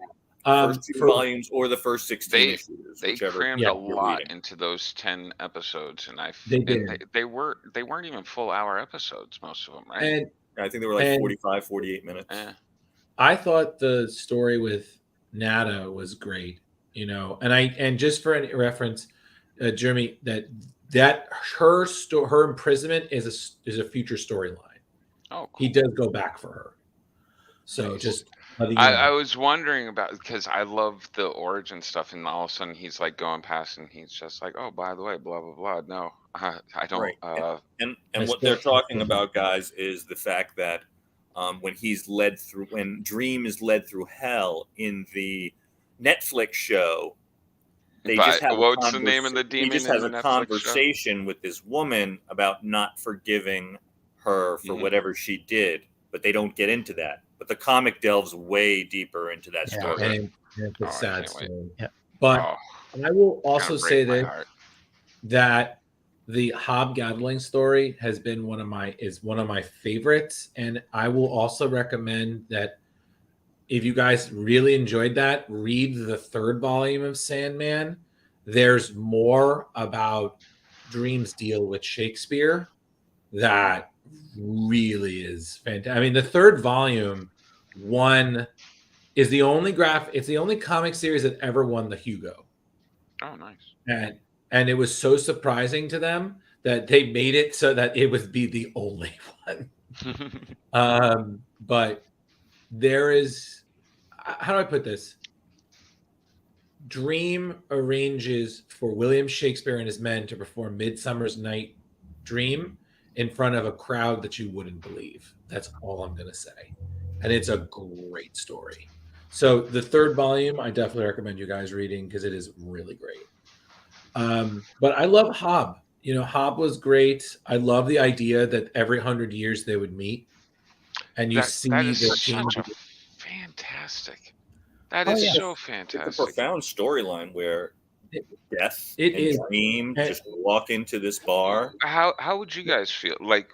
First 2 volumes or the first 16 issues. They crammed a lot into those 10 episodes, and they weren't even full hour episodes, most of them, right? And I think they were like 45, 48 minutes. Yeah. I thought the story with Nada was great, and just for any reference, Jeremy, that her imprisonment is a future storyline. Oh, cool. He does go back for her. So just I was wondering about, because I love the origin stuff, and all of a sudden he's like going past and he's just like, oh, by the way, blah blah blah. No, I don't. Right. And what they're talking about, guys, is the fact that when Dream is led through hell in the Netflix show, they just have what's the name of the demon? He just has a conversation with this woman about not forgiving her for whatever she did, but they don't get into that. But the comic delves way deeper into that story. And it's a sad story. Yeah. But I will also say that the Hobgoblin story has been one of my favorites, and I will also recommend that if you guys really enjoyed that, read the 3rd volume of Sandman. There's more about Dream's deal with Shakespeare that really is fantastic. I mean, the 3rd volume is the only it's the only comic series that ever won the Hugo. Oh, nice. And it was so surprising to them that they made it so that it would be the only one. But there is, how do I put this? Dream arranges for William Shakespeare and his men to perform Midsummer's Night Dream in front of a crowd that you wouldn't believe. That's all I'm going to say. And it's a great story. So the 3rd volume, I definitely recommend you guys reading because it is really great. But I love Hob. Hob was great. I love the idea that every 100 years they would meet, and you see the change. Fantastic. That Oh, is yeah. so It's a fantastic. profound storyline where Death It and is. Dream And- just walk into this bar. How would you guys feel? Like,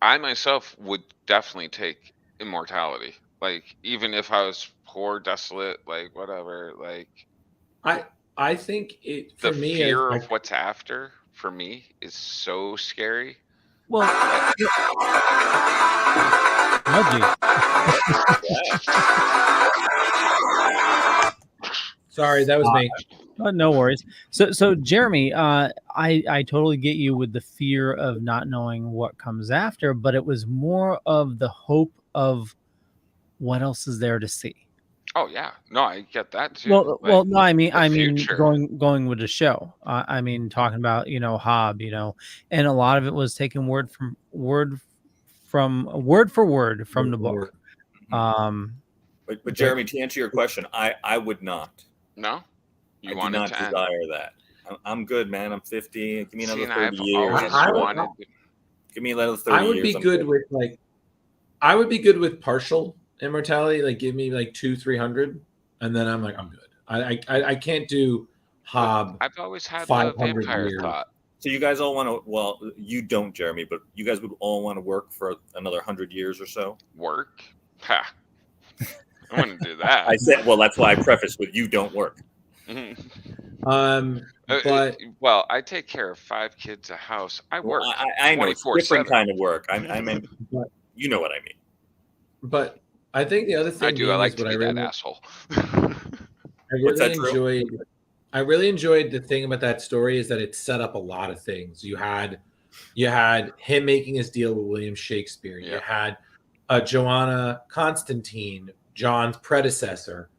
I myself would definitely take immortality. Like, even if I was poor, desolate, like whatever, like I think it the for me as fear of like what's after for me is so scary. Well, oh, sorry, that was me. no worries. So Jeremy, I totally get you with the fear of not knowing what comes after, but it was more of the hope of what else is there to see. Oh yeah, no, I get that too. Well, no, I the mean, future. going with the show. I mean, talking about Hob, and a lot of it was taken word for word from the book. But Jeremy, to answer your question, I would not. No, I do wanted not to end. desire that. I'm good, man. I'm 50. Give me another See, and 30 I've years. always I would- wanted. Give me another 30 I would years. be I'm good with like I would be good with partial immortality. Like give me like 200-300, and then I'm good. I can't do Hob. I've always had the 500 vampire years. thought. So you guys all want to? Well, you don't, Jeremy, but you guys would all want to work for another 100 years or so. Work? Ha! I wouldn't do that. I said, well, that's why I prefaced with "you don't work." But well, I take care of 5 kids, a house. I work. Well, I know it's different 24/7. kind of work. I mean, you know what I mean. But I think the other thing I do. I like is to what be I really, that asshole. What's that, Drew? I really enjoyed the thing about that story is that it set up a lot of things. You had him making his deal with William Shakespeare. You had Joanna Constantine, John's predecessor,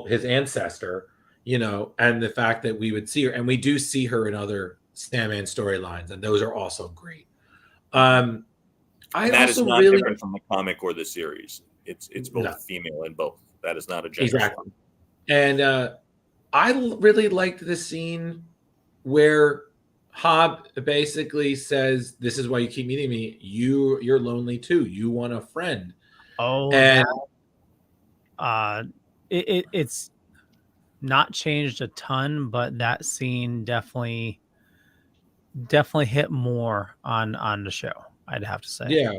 his ancestor, and the fact that we would see her, and we do see her in other Sandman storylines, and those are also great. That is not different from the comic or the series. It's both female and both. That is not a gender. Exactly. And I really liked the scene where Hob basically says, "This is why you keep meeting me. You're lonely too. You want a friend." Oh, and it's not changed a ton, but that scene definitely hit more on the show, I'd have to say. Yeah.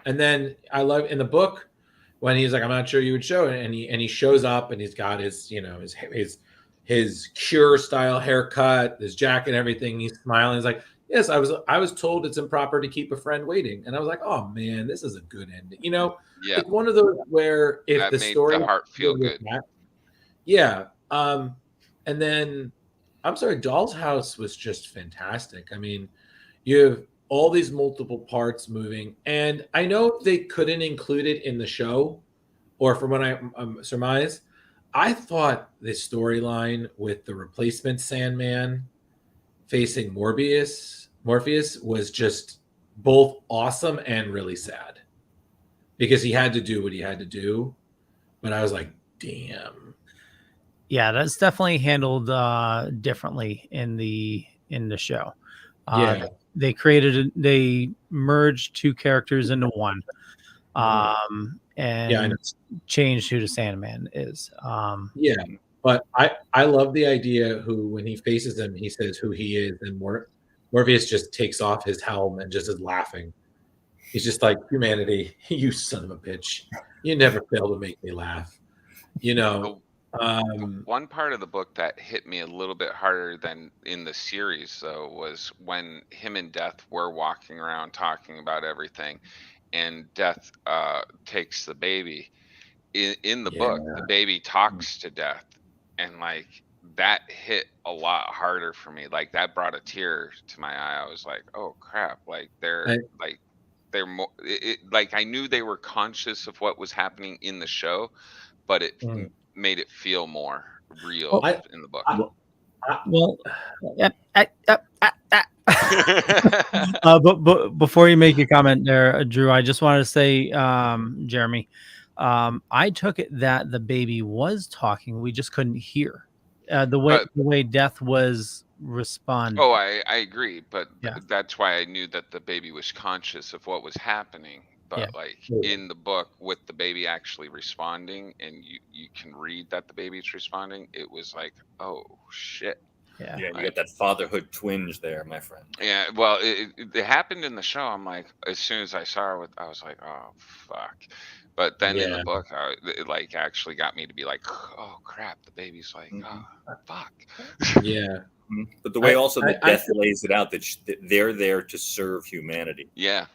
And then I love in the book when he's like, "I'm not sure you would show it," and he shows up and he's got his his Cure style haircut, his jacket, everything. He's smiling. He's like, "Yes, I was told it's improper to keep a friend waiting," and I was like, "Oh man, this is a good ending." Like one of those where if that the made story the heart feel good. Yeah. And then I'm sorry, Doll's House was just fantastic. I mean, you have all these multiple parts moving, and I know they couldn't include it in the show, or from what I surmise, I thought the storyline with the replacement Sandman facing Morpheus was just both awesome and really sad because he had to do what he had to do. But I was like, damn. Yeah, that's definitely handled differently in the show. They merged 2 characters into one. And changed who the Sandman is. But I love the idea when he faces him, he says who he is, and Morpheus just takes off his helm and just is laughing. He's just like, "Humanity, you son of a bitch, you never fail to make me laugh." One part of the book that hit me a little bit harder than in the series, though, was when him and Death were walking around talking about everything, and Death takes the baby. In the book, the baby talks to Death, and like that hit a lot harder for me. Like that brought a tear to my eye. I was like, "Oh crap!" Like they're more. Like I knew they were conscious of what was happening in the show, but it made it feel more real in the book. But before you make your comment there, Drew, I just wanted to say, Jeremy, I took it that the baby was talking. We just couldn't hear the way Death was responding. Oh, I agree, but that's why I knew that the baby was conscious of what was happening. but like in the book with the baby actually responding, and you can read that the baby's responding, it was like, oh shit. Yeah, Yeah, you Like, got that fatherhood twinge there, my friend. yeah, well, it happened in the show. I'm like, as soon as I saw it, I was like, oh fuck. But then in the Yeah. book, it like actually got me to be like, oh crap, the baby's like, oh fuck. Yeah. But the way also I- that death lays it out that they're there to serve humanity. Yeah,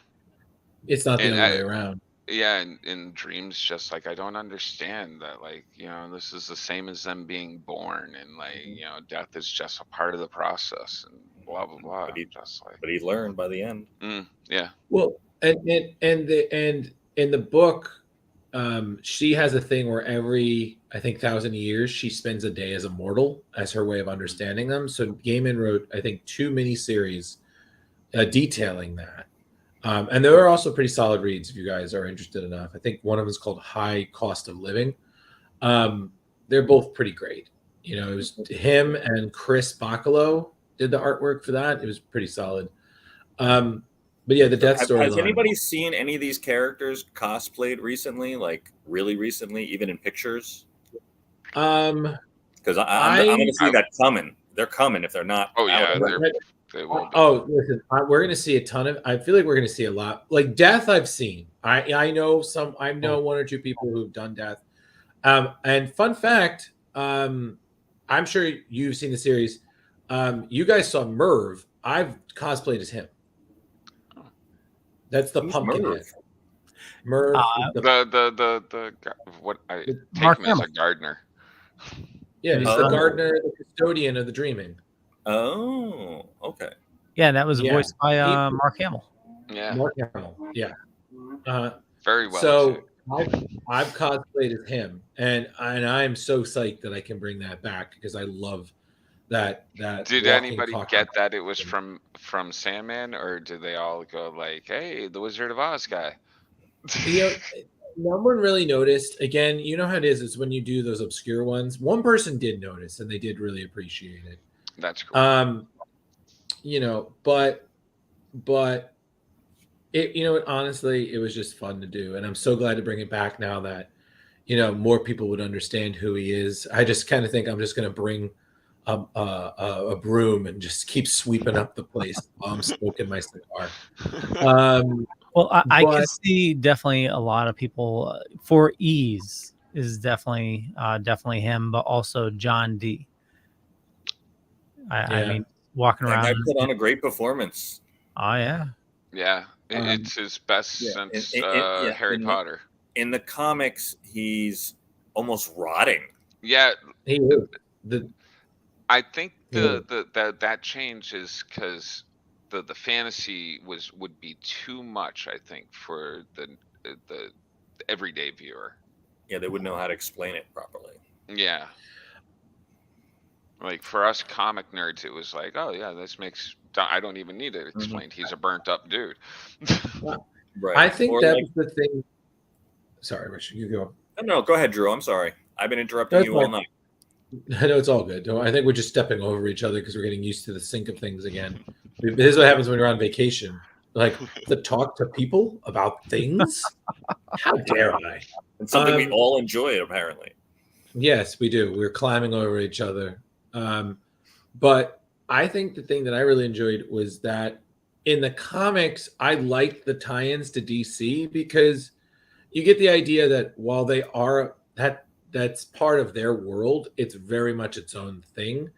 It's not the and other way around. yeah, and in dreams, just like I don't understand that, like, you know, this is the same as them being born, and like, you know, death is just a part of the process, and blah blah blah. But he learned by the end. Yeah. Well, and in the book, she has a thing where every, I think, 1,000 years she spends a day as a mortal as her way of understanding them. So Gaiman wrote, I think, 2 miniseries detailing that. And there are also pretty solid reads if you guys are interested enough. I think one of them is called High Cost of Living. They're both pretty great. You know, it was him and Chris Bacalo did the artwork for that. It was pretty solid. But yeah, the death story. Has anybody seen any of these characters cosplayed recently? Like really recently, even in pictures? Because I'm going to see that coming. They're coming if they're not. Oh yeah, they will be. Oh, listen, we're going to see a ton of. I feel like we're going to see a lot. Like Death, I've seen. I know some. I know 1 or 2 people who've done Death. And fun fact, I'm sure you've seen the series. You guys saw Merv. I've cosplayed as him. That's the pumpkin head. Merv. What I take Mark him as a gardener. Yeah, he's the gardener, the custodian of the dreaming. Oh, okay. Yeah, that was voiced by Mark Hamill. Yeah, Mark Hamill. Yeah. Very well. So I've cosplayed as him, and I'm so psyched that I can bring that back because I love that. Did anybody get that it was from Sandman, or did they all go like, "Hey, the Wizard of Oz guy"? You know, no one really noticed. Again, you know how it is. It's when you do those obscure ones. One person did notice, and they did really appreciate it. That's cool. You know, but it, you know, honestly, it was just fun to do, and I'm so glad to bring it back now that, you know, more people would understand who he is. I just kind of think I'm just going to bring a broom and just keep sweeping up the place while I'm smoking my cigar. Well, I can see definitely a lot of people for ease is definitely him, but also John D. I mean, walking around. I put on a great performance. Oh yeah. Yeah, it's his best since Harry Potter. In the comics, he's almost rotting. Yeah, he is. I think that change is because the fantasy would be too much, I think, for the everyday viewer. Yeah, they wouldn't know how to explain it properly. Yeah. Like for us comic nerds, it was like, oh yeah, this makes. I don't even need it explained. He's a burnt up dude. Right. I think that was the thing. Sorry, Richard, you go. No, go ahead, Drew. I'm sorry. I've been interrupting you all night. I know it's all good. I think we're just stepping over each other because we're getting used to the sync of things again. This is what happens when you're on vacation. Like to talk to people about things. How dare I? It's something we all enjoy, apparently. Yes, we do. We're climbing over each other. But I think the thing that I really enjoyed was that in the comics, I liked the tie-ins to DC because you get the idea that while they are that's part of their world, it's very much its own thing.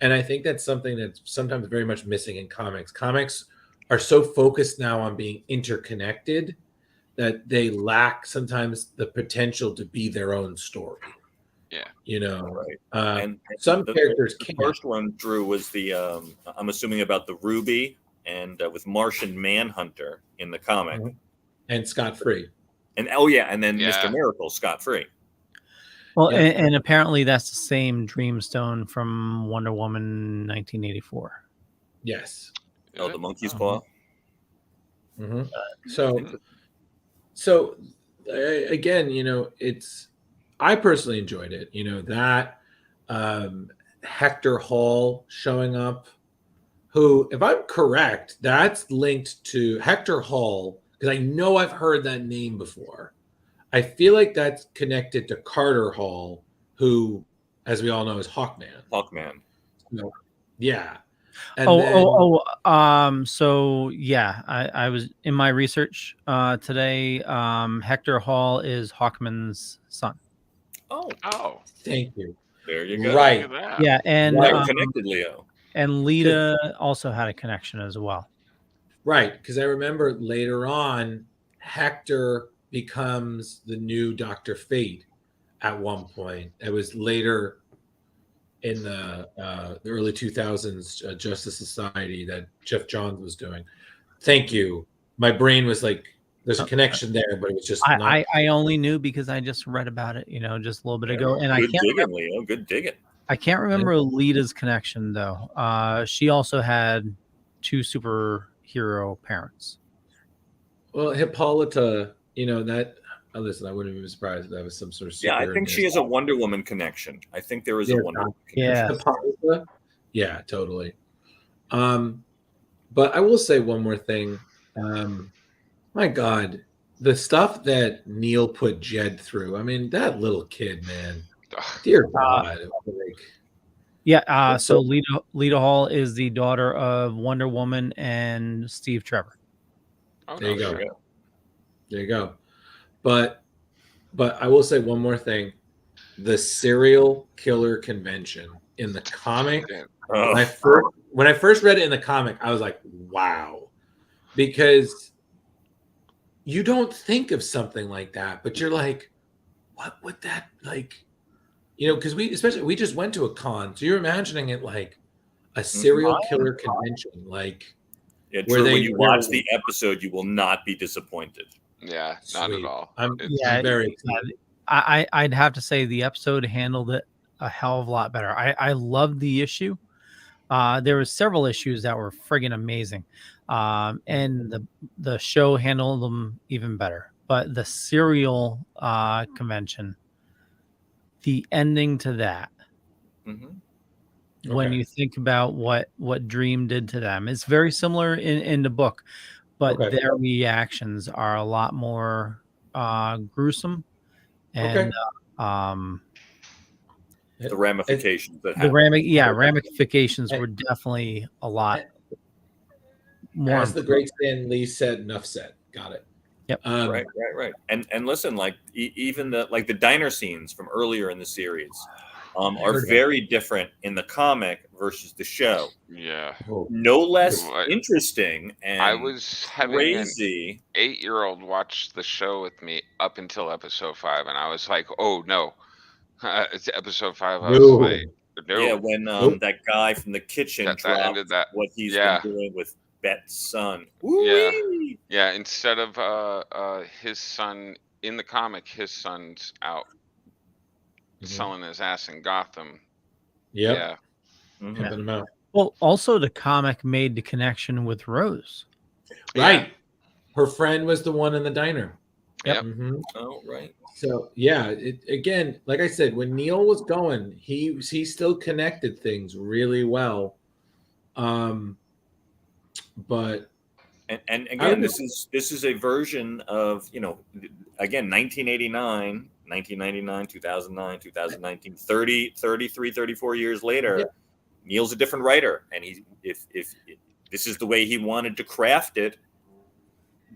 And I think that's something that's sometimes very much missing in comics. Comics are so focused now on being interconnected that they lack sometimes the potential to be their own story. Yeah, you know, right. And some characters. The first one, Drew, was the I'm assuming about the Ruby and with Martian Manhunter in the comic, and Scott Free, and and then Mr. Miracle, Scott Free. Well, and apparently that's the same Dreamstone from Wonder Woman 1984. Yes. Oh, the monkey's paw. Mm-hmm. So again, you know, I personally enjoyed it. You know, that Hector Hall showing up, who, if I'm correct, that's linked to Hector Hall because I know I've heard that name before. I feel like that's connected to Carter Hall, who, as we all know, is Hawkman. Hawkman. So, yeah. And so yeah, I was in my research today. Hector Hall is Hawkman's son. Oh, thank you. There you go. Right. Look at that. Yeah, and Well connected, Leo. and Lita also had a connection as well. Right, because I remember later on, Hector becomes the new Dr. Fate at one point. It was later in the early 2000s Justice Society that Jeff Johns was doing. Thank you. My brain was like, there's a connection there, but it was just I only knew because I just read about it, just a little bit ago, and Good digging, Leo. Good digging. I can't remember Lita's connection though. She also had 2 superhero parents. Well, Hippolyta, that. Oh, listen, I wouldn't be surprised if that was some sort of. Yeah, I think she has a Wonder Woman connection. I think there is a Wonder Woman connection. Hippolyta? Yeah, totally. But I will say one more thing. My God, the stuff that Neil put Jed through. I mean, that little kid, man. Dear God. So Lita Hall is the daughter of Wonder Woman and Steve Trevor. Oh, there you go. Sure. There you go. But I will say one more thing. The serial killer convention in the comic. When I first read it in the comic, I was like, wow. Because you don't think of something like that, but you're like, what would that like? Because we just went to a con, so you're imagining it like a serial killer convention, like. Yeah, true. When you watch the episode, you will not be disappointed. Yeah, not at all. I'm very excited. I'd have to say the episode handled it a hell of a lot better. I loved the issue. There were several issues that were friggin' amazing. And the show handled them even better. But the serial convention, the ending to that, when you think about what Dream did to them, it's very similar in the book, but their reactions are a lot more gruesome, and the ramifications ramifications were definitely a lot more. As the great Stan Lee said, enough said. Got it. Yep. Right. And listen, like even the diner scenes from earlier in the series are very different in the comic versus the show. Yeah. No less interesting. And I was having crazy. An 8-year-old watch the show with me up until episode 5, and I was like, oh no. It's episode 5. I was like, no. Yeah, when that guy from the kitchen dropped what he's been doing with Bet's son. Woo-wee! Yeah. Instead of his son in the comic, his son's out selling his ass in Gotham. Yep. Yeah. Well, also the comic made the connection with Rose. Right. Yeah. Her friend was the one in the diner. Yep. Oh, right. So yeah, again, like I said, when Neil was going, he still connected things really well. But and again, this is a version of, again, 1989, 1999, 2009, 2019, 33, 34 years later, Neil's a different writer, and if this is the way he wanted to craft it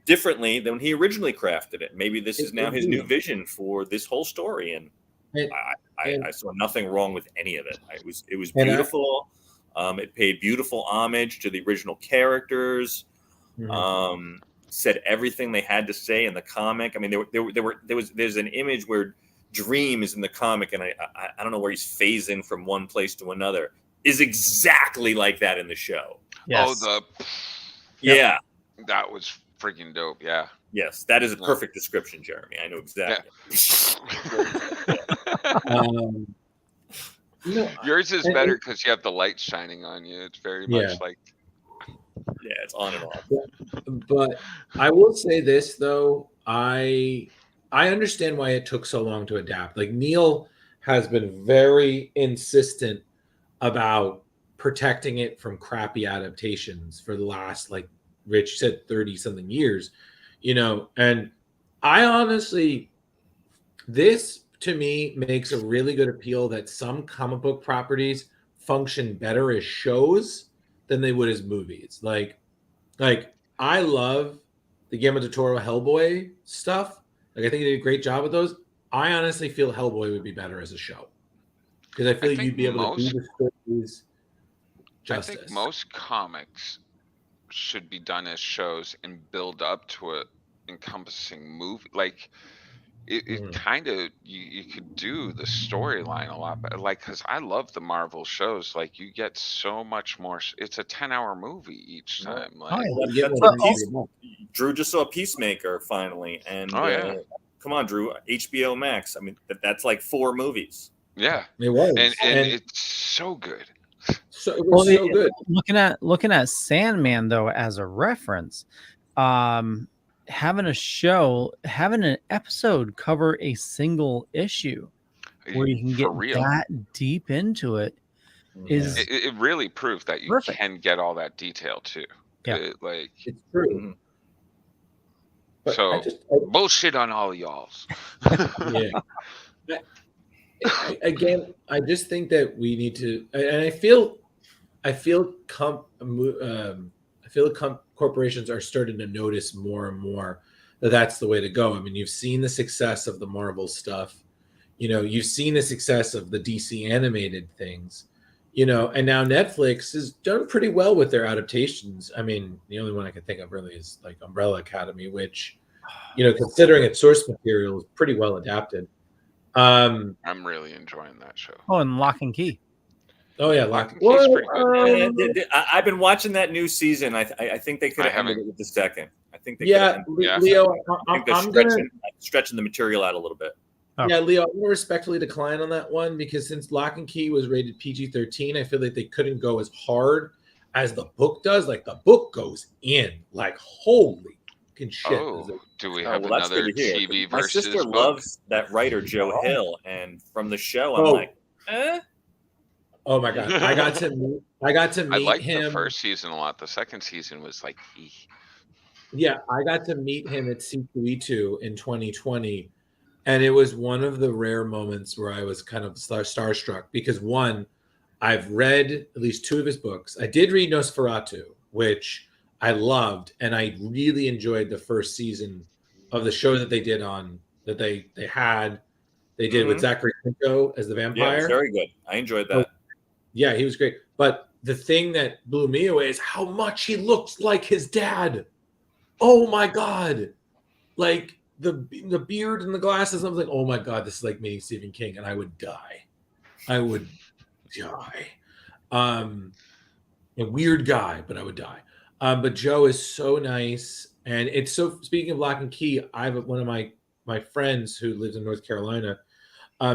differently than he originally crafted it. Maybe this is now his new vision for this whole story, and I saw nothing wrong with any of it. It was beautiful. It paid beautiful homage to the original characters. Said everything they had to say in the comic. I mean, there's an image where Dream is in the comic, and I don't know where he's phasing from one place to another. Is exactly like that in the show. Yes. Yeah, that was freaking dope. Yeah. Yes, that is a perfect description, Jeremy. I know exactly. Yeah. Yours is better because you have the light shining on you. It's very much like. Yeah, it's on and off. But I will say this though, I understand why it took so long to adapt. Like Neil has been very insistent about protecting it from crappy adaptations for the last, like Rich said, 30 something years. And I honestly, this to me makes a really good appeal that some comic book properties function better as shows than they would as movies. Like I love the Guillermo del Toro Hellboy stuff. Like I think he did a great job with those. I honestly feel Hellboy would be better as a show because I feel think you'd be able to do the stories I think justice. most comics should be done as shows and build up to a encompassing movie. Like it kind of you could do the storyline a lot better. Like because I love the Marvel shows. Like you get so much more. It's a 10-hour movie each time. Like Yeah, Drew just saw Peacemaker finally, and come on, Drew, HBO Max. I mean, that's like 4 movies. yeah, it was, and it's so good. So it was so good. Looking at Sandman though as a reference, having an episode cover a single issue where you can get that deep into it is it really proved that you can get all that detail too. Yeah, it's true. So bullshit on all y'all's. Yeah. Again, I just think that we need to, and I feel corporations are starting to notice more and more that that's the way to go. I mean, you've seen the success of the Marvel stuff, you've seen the success of the DC animated things, and now Netflix has done pretty well with their adaptations. I mean, the only one I can think of really is like Umbrella Academy, which, considering its source material, is pretty well adapted. I'm really enjoying that show. Oh, and Lock and Key. Oh yeah, Lock and Key is pretty good. I've been watching that new season. I think they could have ended it with the second. I think they Leo, I think they're stretching the material out a little bit. Oh. Yeah, Leo, I'm going to respectfully decline on that one because since Lock and Key was rated PG-13, I feel like they couldn't go as hard as the book does. Like the book goes in, like holy fucking shit. Oh, do we have another TV versus? My sister loves that writer Joe Hill, and from the show, I'm like, eh. Oh my god, I got to meet I liked him. the first season a lot. The second season was like, yeah, I got to meet him at C2E2 in 2020, and it was one of the rare moments where I was kind of starstruck because one, I've read at least 2 of his books. I did read Nosferatu, which I loved, and I really enjoyed the first season of the show that they did They did with Zachary Quinto as the vampire. Yeah, it was very good. I enjoyed that. Yeah, he was great. But the thing that blew me away is how much he looks like his dad. Oh my god! Like the beard and the glasses. I was like, oh my god, this is like meeting Stephen King, and I would die. A weird guy, but I would die. But Joe is so nice, and it's so. Speaking of Lock and Key, I have one of my friends who lives in North Carolina.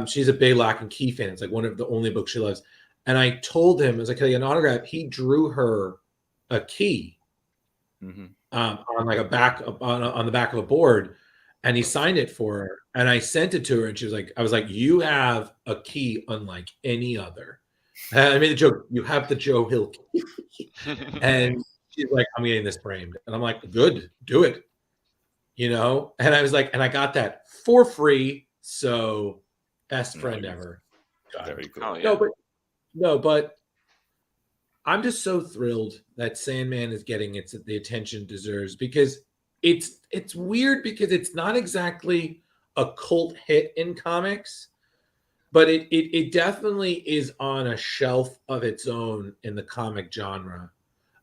She's a big Lock and Key fan. It's like one of the only books she loves. And I told him, I was like, can I get an autograph? He drew her a key on like on the back of a board, and he signed it for her. And I sent it to her, and she was like, I was like, you have a key unlike any other. And I made the joke, you have the Joe Hill key. And she's like, I'm getting this framed. And I'm like, good, do it. And I was like, and I got that for free. So best friend ever. Very cool. Yeah. No, but I'm just so thrilled that Sandman is getting the attention it deserves because it's weird because it's not exactly a cult hit in comics, but it definitely is on a shelf of its own in the comic genre,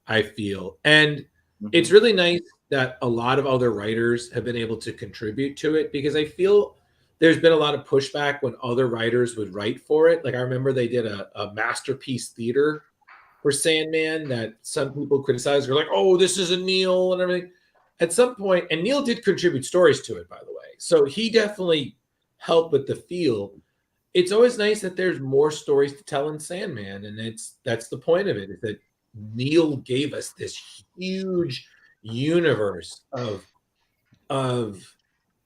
I feel. And it's really nice that a lot of other writers have been able to contribute to it because I feel there's been a lot of pushback when other writers would write for it. Like I remember they did a masterpiece theater for Sandman that some people criticized. They're like, oh, this is a Neil and everything. At some point, and Neil did contribute stories to it, by the way. So he definitely helped with the feel. It's always nice that there's more stories to tell in Sandman. And that's the point of it, is that Neil gave us this huge universe of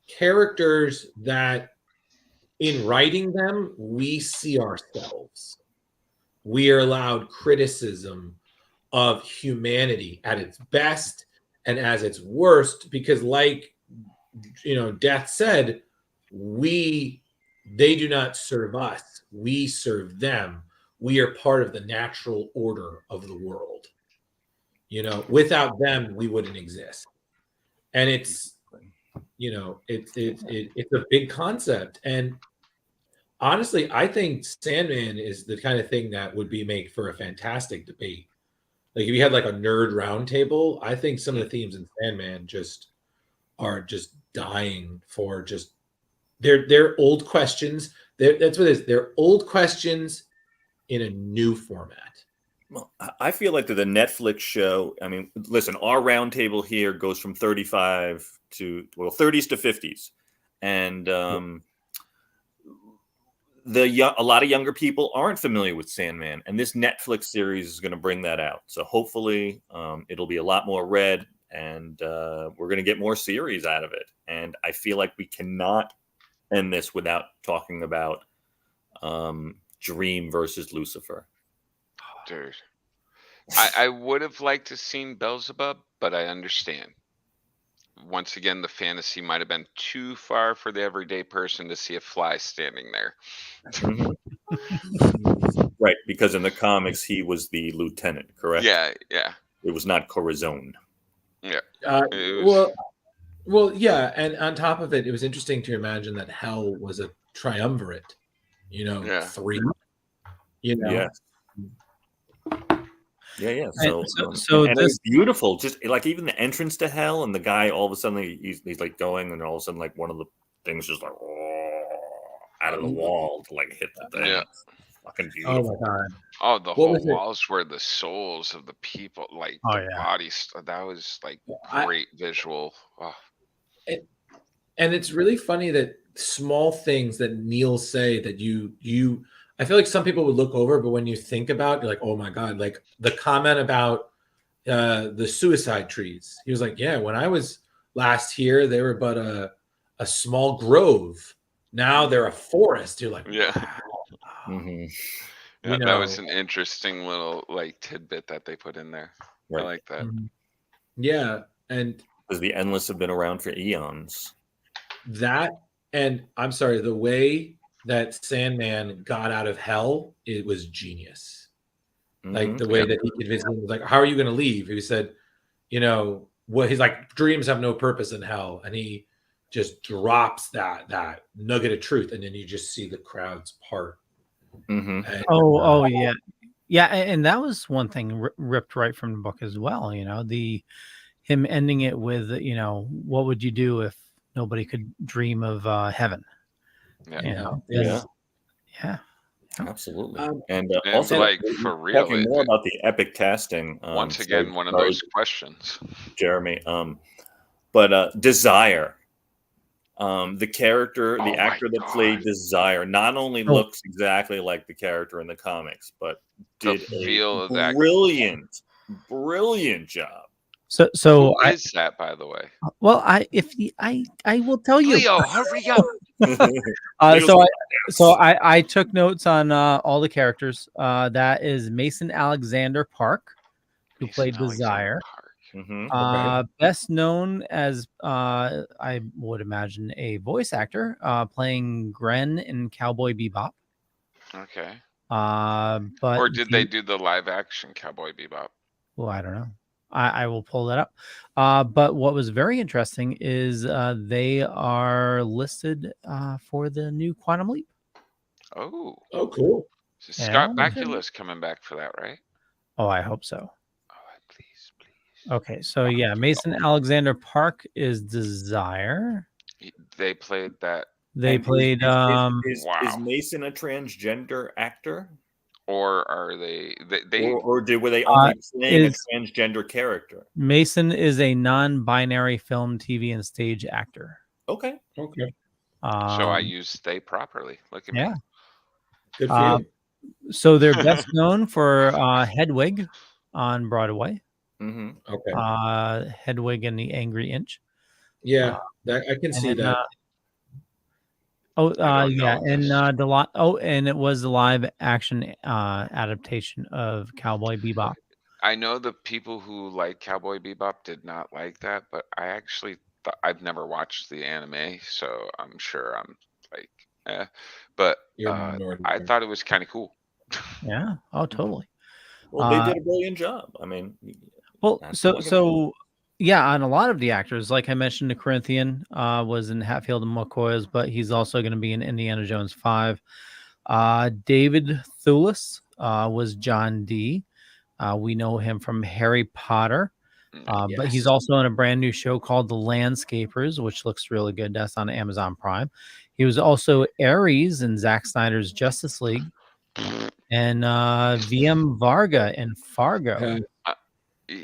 characters that in writing them, we see ourselves. We are allowed criticism of humanity at its best and as its worst, because like Death said, they do not serve us, we serve them. We are part of the natural order of the world. Without them we wouldn't exist. And it's it's a big concept. And honestly, I think Sandman is the kind of thing that would make for a fantastic debate. Like if you had like a nerd roundtable, I think some of the themes in Sandman are just dying for just they're old questions. That's what it is. They're old questions in a new format. Well, I feel like the Netflix show, I mean, listen, our roundtable here goes from 30s to 50s. And a lot of younger people aren't familiar with Sandman. And this Netflix series is going to bring that out. So hopefully it'll be a lot more read, and we're going to get more series out of it. And I feel like we cannot end this without talking about Dream versus Lucifer. Dude, I would have liked to seen Beelzebub, but I understand. Once again, the fantasy might have been too far for the everyday person to see a fly standing there. Right, because in the comics he was the lieutenant, correct? Yeah. It was not Corazon. Yeah. Well, yeah, and on top of it, it was interesting to imagine that Hell was a triumvirate. 3. Yeah. Yeah. So and it was beautiful. Just like even the entrance to Hell, and the guy all of a sudden he's like going, and all of a sudden like one of the things just like out of the wall to like hit the thing. Yeah. Fucking beautiful. Oh my god. Oh, the whole walls were the souls of the people, like the bodies. That was like great visual. Oh. And it's really funny that small things that Neil say that you I feel like some people would look over, but when you think about it, you're like, oh my god, like the comment about the suicide trees. He was like, yeah, when I was last here, they were but a small grove. Now they're a forest. You're like, yeah. Wow. Yeah, that was an interesting little like tidbit that they put in there. Right. I like that. Yeah, and because the Endless have been around for eons. That, and I'm sorry, the way that Sandman got out of Hell, it was genius. Like the way that he convinced him, was like, how are you going to leave? He said, he's like, dreams have no purpose in hell. And he just drops that nugget of truth. And then you just see the crowds part. And, yeah. And that was one thing ripped right from the book as well. Him ending it with, what would you do if nobody could dream of heaven? Yeah. Absolutely. And also, like, for real, talking more about the epic casting. Once again, one of those questions, Jeremy. But Desire, the character, the actor that played Desire, not only looks exactly like the character in the comics, but did a brilliant job. So who is that, by the way? Well, I will tell you. Leo, hurry up. So I took notes on all the characters. That is Mason Alexander Park, who played Desire. Best known as I would imagine a voice actor playing Gren in Cowboy Bebop. Okay. But or did they do the live action Cowboy Bebop? Well, I don't know. I will pull that up. But what was very interesting is they are listed for the new Quantum Leap. Oh, cool. So Scott Bakula's coming back for that, right? Oh, I hope so. Oh, please. Okay, so yeah, Mason Alexander Park is Desire. They played that. They played. Is Mason a transgender actor? Or are they were they only playing a transgender character? Mason is a non-binary film, TV, and stage actor. Okay. So I used they properly. Look at me. Good for you. So they're best known for Hedwig on Broadway. Okay. Hedwig and the Angry Inch. Yeah, I can see that. And it was the live action adaptation of Cowboy Bebop. I know the people who like Cowboy Bebop did not like that, but I actually I've never watched the anime, so I'm sure I'm like, eh. But You're a minority I there. thought it was kind of cool. Yeah. Oh, totally. Well, they did a brilliant job. I mean, Well, that's all I can say. so yeah, on a lot of the actors, like I mentioned, the Corinthian was in Hatfield and McCoy's, but he's also going to be in Indiana Jones 5. David Thewlis was John Dee. We know him from Harry Potter, but he's Yes. also in a brand new show called The Landscapers, which looks really good. That's on Amazon Prime. He was also Ares in Zack Snyder's Justice League, and VM Varga in Fargo.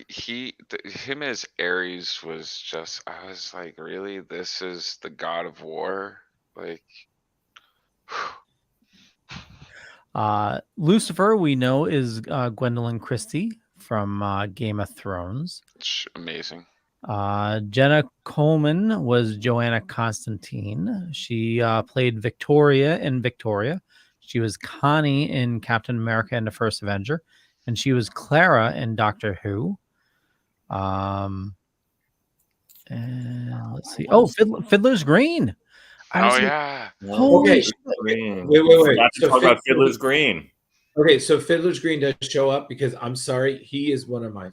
Him as Ares was just, I was like, really? This is the god of war? Like, Lucifer, we know, is Gwendolyn Christie from Game of Thrones. amazing. Jenna Coleman was Joanna Constantine. She played Victoria in Victoria. She was Connie in Captain America and the First Avenger. And she was Clara in Doctor Who. And let's see. Oh, Fiddler's Green. Yeah. Okay. Wait. So talk about Fiddler's Green. Okay, so Fiddler's Green does show up because I'm sorry, he was one of my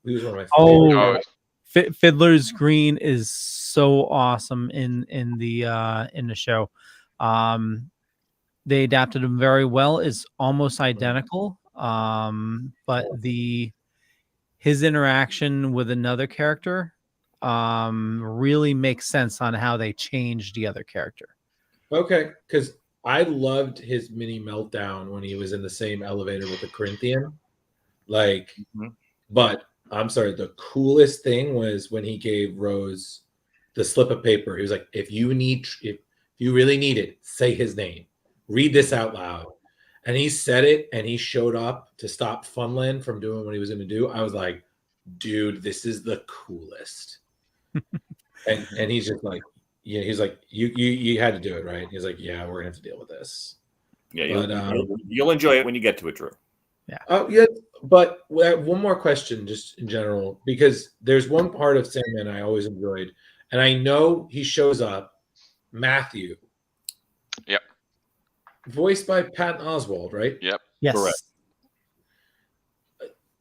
favorite. Oh, Fiddler's Green is so awesome in the show. They adapted him very well. It's almost identical, but his interaction with another character really makes sense on how they changed the other character. Okay, because I loved his mini meltdown when he was in the same elevator with the Corinthian. Like, but I'm sorry, the coolest thing was when he gave Rose the slip of paper. He was like, if you really need it, say his name. Read this out loud. And he said it, and he showed up to stop Funland from doing what he was going to do. I was like, dude, this is the coolest. and he's just like, yeah, he's like, you had to do it, right? He's like, yeah, we're gonna have to deal with this. Yeah, you'll enjoy it when you get to it, Drew. Yeah. Oh yeah, but one more question, just in general, because there's one part of Sandman I always enjoyed, and I know he shows up, Matthew. Yep. Voiced by Patton Oswalt, right? Yep. Yes. Correct.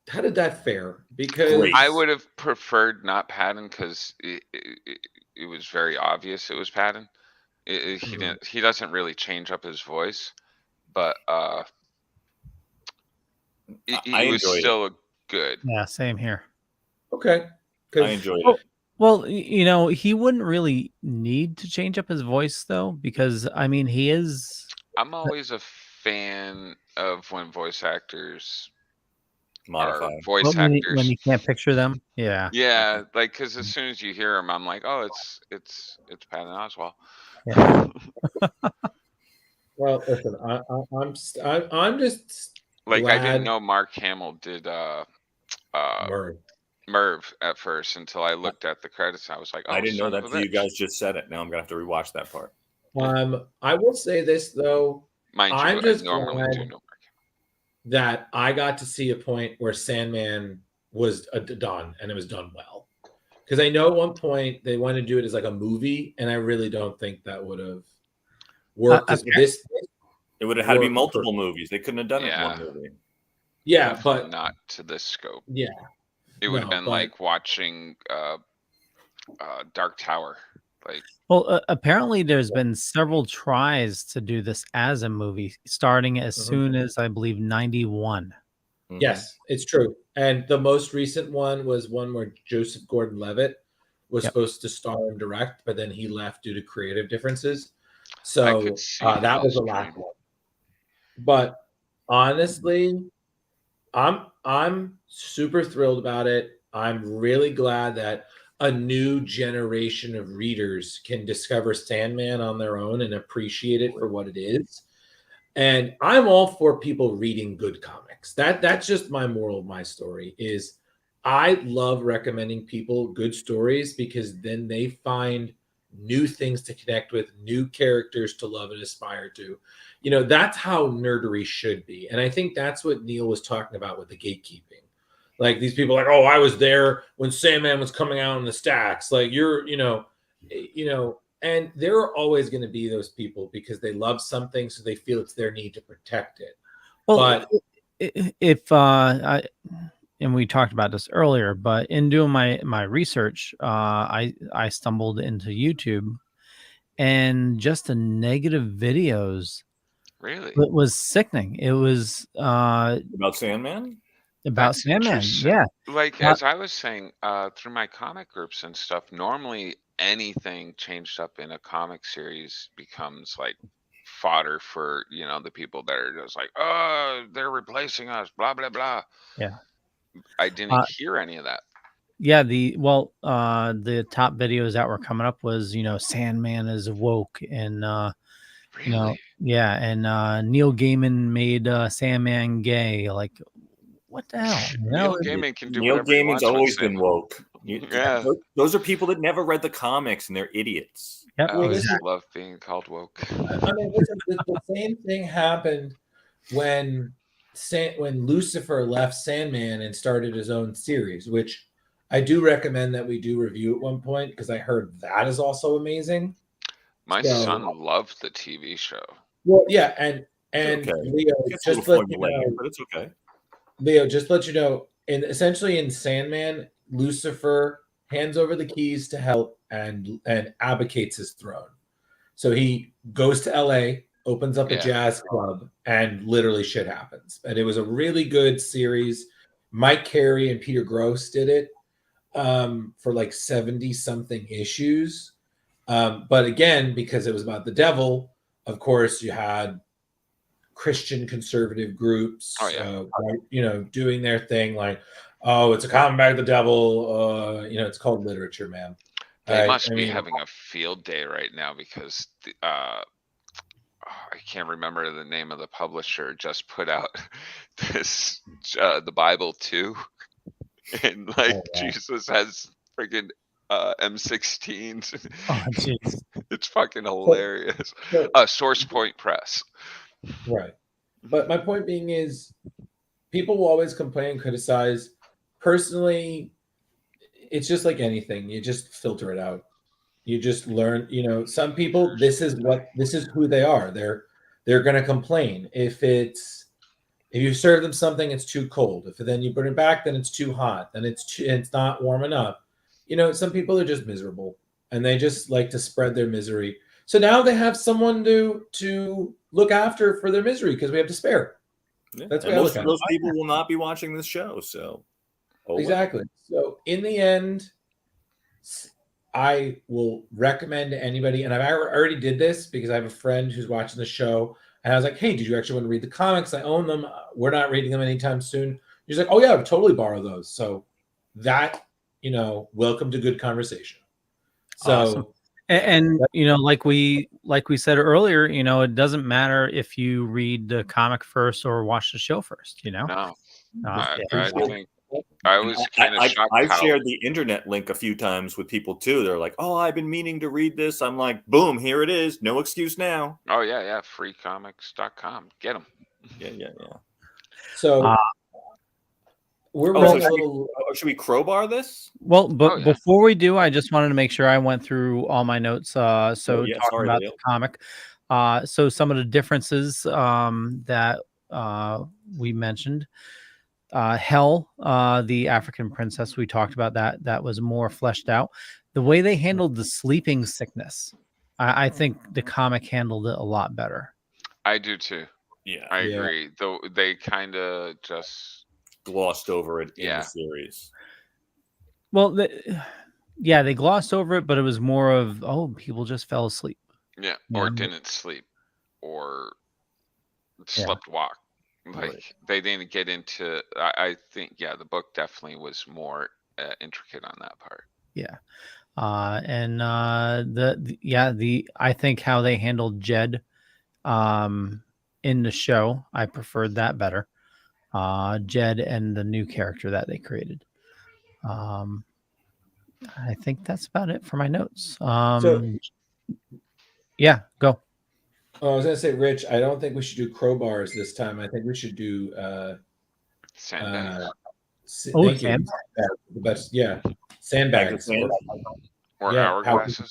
How did that fare? Because I would have preferred not Patton because it was very obvious it was Patton. He doesn't really change up his voice, but it was still good. Yeah, same here. Okay. I enjoyed it. Well, he wouldn't really need to change up his voice though, because I mean, he is. I'm always a fan of when voice actors modify voice actors when you can't picture them. Yeah. Yeah, like because as soon as you hear him, I'm like, oh, it's Patton Oswalt. Yeah. Well, listen, I'm just like glad I didn't know Mark Hamill did Merv at first until I looked at the credits. And I was like, oh, I didn't know that till you guys just said it. Now I'm gonna have to rewatch that part. I will say this though. Mind you, I'm just I normally glad do know Mark that I got to see a point where Sandman was done, and it was done well. Because I know at one point they wanted to do it as like a movie, and I really don't think that would have worked. It would have had to be multiple movies. They couldn't have done it in one movie. Yeah, Definitely but not to this scope. Yeah, it would have been like watching Dark Tower. Like, well, apparently there's been several tries to do this as a movie, starting as soon as I believe 91. Yes, it's true. And the most recent one was one where Joseph Gordon-Levitt was supposed to star and direct, but then he left due to creative differences. So that was the last one. But honestly, I'm super thrilled about it. I'm really glad that a new generation of readers can discover Sandman on their own and appreciate it for what it is. And I'm all for people reading good comics. That's just my moral of my story is I love recommending people good stories because then they find new things to connect with, new characters to love and aspire to. That's how nerdery should be. And I think that's what Neil was talking about with the gatekeeping. Like these people are like, oh, I was there when Sandman was coming out in the stacks. Like you're, and there are always going to be those people because they love something, so they feel it's their need to protect it. Well, But if and we talked about this earlier, but in doing my research, I stumbled into YouTube, and just the negative videos. Really? It was sickening. It was About Sandman? about That's Sandman. interesting. Yeah. Like, Uh, as I was saying, through my comic groups and stuff, normally anything changed up in a comic series becomes like fodder for, the people that are just like, oh, they're replacing us, blah, blah, blah. Yeah. I didn't hear any of that. Yeah, the top videos that were coming up was, Sandman is woke, and Really? yeah, and Neil Gaiman made Sandman gay. Like, what the hell? Neil Gaiman can do Neil whatever he Gaiman's wants with always been Sandman. woke. Yeah. Those are people that never read the comics and they're idiots. Yep. I always love being called woke. I mean, listen, the same thing happened when Lucifer left Sandman and started his own series, which I do recommend that we do review at one point because I heard that is also amazing. My son loved the TV show. Well, yeah, and Okay. Leo, It's a just little let you formulaic, know, but it's okay. Leo, just let you know, essentially in Sandman, Lucifer hands over the keys to hell and abdicates his throne. So he goes to LA, opens up a jazz club, and literally shit happens. And it was a really good series. Mike Carey and Peter Gross did it for like 70 something issues. But again, because it was about the devil, of course, you had Christian conservative groups, doing their thing like, oh, it's a comic about the devil. It's called literature, man. They must be having a field day right now because I can't remember the name of the publisher just put out this the Bible too, and Jesus has freaking M16s. Oh, jeez. It's fucking hilarious. Source Point Press. Right. But my point being is people will always complain and criticize. Personally, it's just like anything. You just filter it out. You just learn, some people, this is who they are. They're going to complain. If you serve them something, it's too cold. If then you bring it back, then it's too hot. Then it's not warm enough. Some people are just miserable and they just like to spread their misery. So now they have someone to look after for their misery because we have to spare. Yeah. That's and most of those people will not be watching this show. So exactly. So in the end, I will recommend to anybody, and I already did this because I have a friend who's watching the show, and I was like, "Hey, did you actually want to read the comics? I own them. We're not reading them anytime soon." He's like, "Oh yeah, I would totally borrow those." So that, welcome to good conversation. So. Awesome. And like we said earlier, it doesn't matter if you read the comic first or watch the show first. No, I Yeah. think I was kind of shocked. I've shared the internet link a few times with people too. They're like, "Oh, I've been meaning to read this." I'm like, "Boom, here it is. No excuse now." Oh yeah, freecomics.com. Get them. Yeah. So we're running a little. Should we crowbar this? Well, but before we do, I just wanted to make sure I went through all my notes. Talking about the comic. So some of the differences that we mentioned. Hell, the African princess, we talked about that was more fleshed out. The way they handled the sleeping sickness, I think the comic handled it a lot better. I do too. Yeah, I agree. Though they kind of just glossed over it in the series. Well, they glossed over it, but it was more of, people just fell asleep. Yeah, or didn't sleep, or slept walk. Like they didn't get into. I think the book definitely was more intricate on that part. Yeah, and I think how they handled Jed, in the show, I preferred that better. Jed and the new character that they created. I think that's about it for my notes. Yeah, go. Oh, I was gonna say, Rich, I don't think we should do crowbars this time. I think we should do Oh, Thank you. Sam. The best. Yeah. Bags of Sandbags. sand. Or Yeah, hourglasses.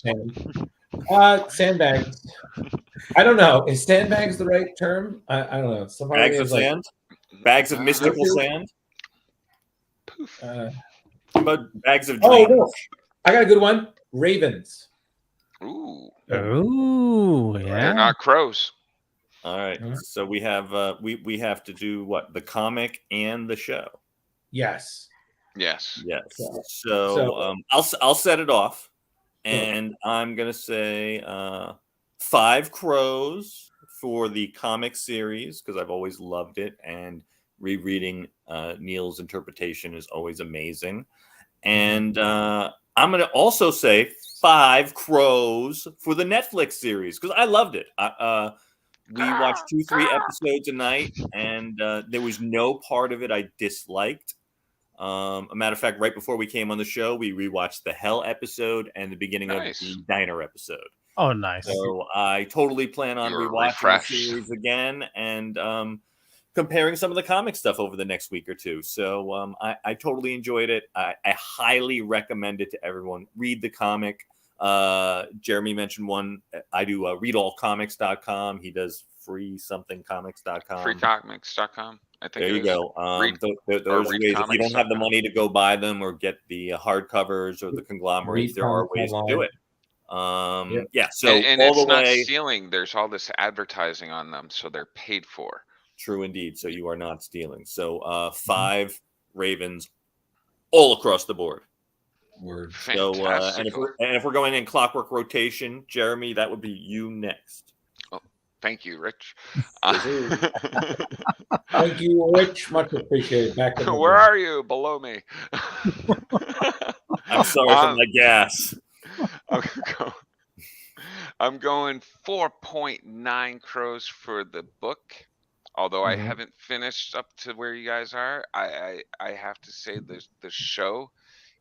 Sandbags. I don't know. Is sandbags the right term? I don't know. Some part of me Bags of is like, sand. Bags of mystical feel- sand. uh, How about bags of oh dreams? no, I got a good one. Ravens. Ooh, Oh, they're yeah. not crows. All right. So we have we have to do what? The comic and the show. Yes. Yes. Yes. So- So I'll set it off, and I'm gonna say 5 crows for the comic series because I've always loved it, and rereading Neil's interpretation is always amazing. And I'm gonna also say 5 crows for the Netflix series because I loved it. We watched 2-3 episodes a night, and there was no part of it I disliked. A matter of fact, right before we came on the show, we rewatched the Hell episode and the beginning of the Diner episode. Oh, nice. So I totally plan on You're rewatching refreshed. the series again and comparing some of the comic stuff over the next week or two. So I totally enjoyed it. I highly recommend it to everyone. Read the comic. Jeremy mentioned one. I do readallcomics.com. He does freesomethingcomics.com. Freecomics.com. I think There you go. Those ways, if you don't have the money to go buy them or get the hardcovers or the conglomerates, there are ways to do it. Yeah. So and all it's the not way. stealing. There's all this advertising on them, so they're paid for. True indeed. So you are not stealing. So 5 Ravens all across the board. Word. So and if we're going in clockwork rotation, Jeremy, that would be you next. Oh, thank you, Rich. Thank you, Rich. Much appreciated. Back in the Where are you? Below me. I'm sorry for my gas. I'm going 4.9 crows for the book. Although I haven't finished up to where you guys are, I have to say the show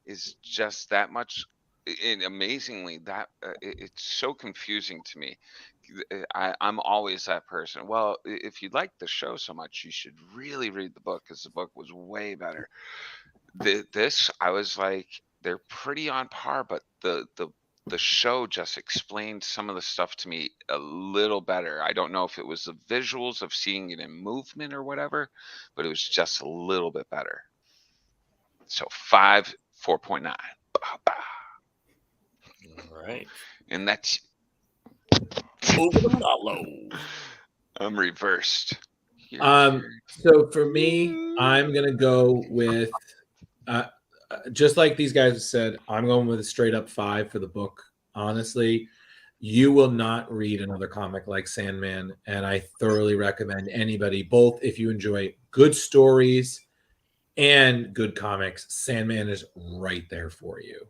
is just that much, and amazingly that it's so confusing to me. I'm always that person. Well, if you like the show so much, you should really read the book because the book was way better. This I was like, they're pretty on par, but the show just explained some of the stuff to me a little better. I don't know if it was the visuals of seeing it in movement or whatever, but it was just a little bit better. So 4.9. All right. And that's over the Mollo. I'm reversed. So for me, I'm gonna go with just like these guys have said, I'm going with a straight up 5 for the book. Honestly, you will not read another comic like Sandman, and I thoroughly recommend anybody, both if you enjoy good stories and good comics, Sandman is right there for you.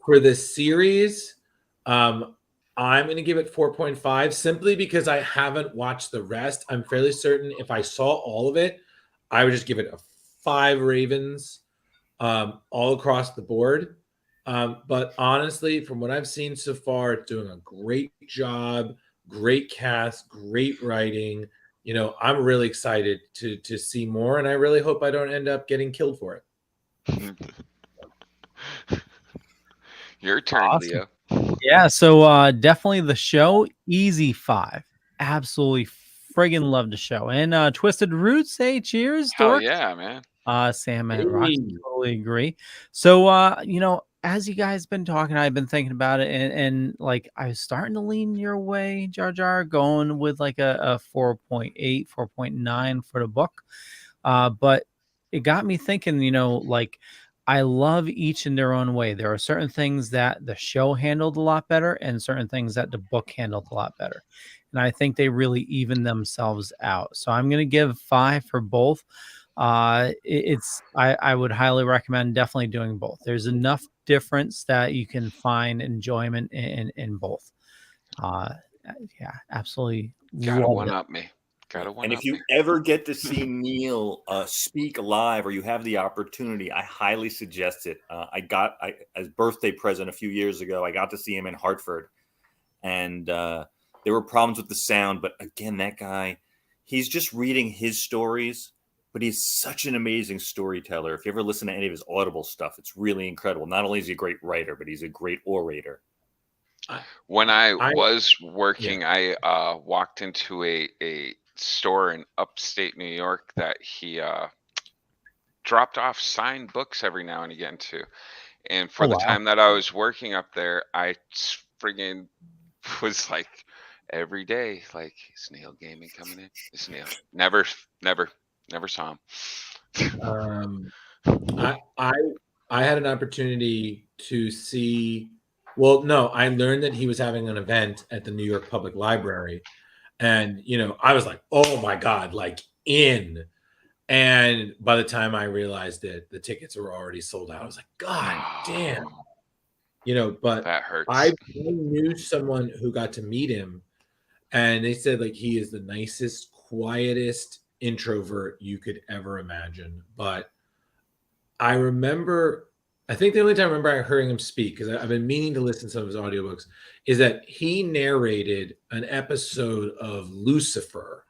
For the series, I'm going to give it 4.5 simply because I haven't watched the rest. I'm fairly certain if I saw all of it, I would just give it a 5 Ravens all across the board. But honestly, from what I've seen so far, it's doing a great job, great cast, great writing. You know, I'm really excited to see more, and I really hope I don't end up getting killed for it. Your turn, Awesome. Leo. Yeah, so definitely the show, easy 5. Absolutely friggin' love the show. And Twisted Roots, hey, cheers, Hell dorks. yeah, man. Sandman rocks. Totally agree. So you know, as you guys been talking, I've been thinking about it, and like I was starting to lean your way, Jar Jar, going with like a 4.8, 4.9 for the book. But it got me thinking, you know, like I love each in their own way. There are certain things that the show handled a lot better and certain things that the book handled a lot better. And I think they really even themselves out. So I'm going to give 5 for both. I would highly recommend definitely doing both. There's enough difference that you can find enjoyment in both. Yeah, absolutely. Gotta one up me. And if you ever get to see Neil speak live, or you have the opportunity, I highly suggest it. As birthday present a few years ago, I got to see him in Hartford, and there were problems with the sound. But again, that guy, he's just reading his stories, but he's such an amazing storyteller. If you ever listen to any of his Audible stuff, it's really incredible. Not only is he a great writer, but he's a great orator. When I was working, I walked into a store in upstate New York that he dropped off signed books every now and again to. And for Oh, the wow. time that I was working up there, I friggin' was like every day, like, is Neil Gaiman coming in? Is Neil? Never saw him. I had an opportunity to see. Well, no, I learned that he was having an event at the New York Public Library, and I was like, oh my god, like in. And by the time I realized it, the tickets were already sold out. I was like, God damn. But That hurts. I knew someone who got to meet him, and they said like he is the nicest, quietest introvert you could ever imagine. But I think the only time I remember I hearing him speak, because I've been meaning to listen to some of his audiobooks, is that he narrated an episode of Lucifer.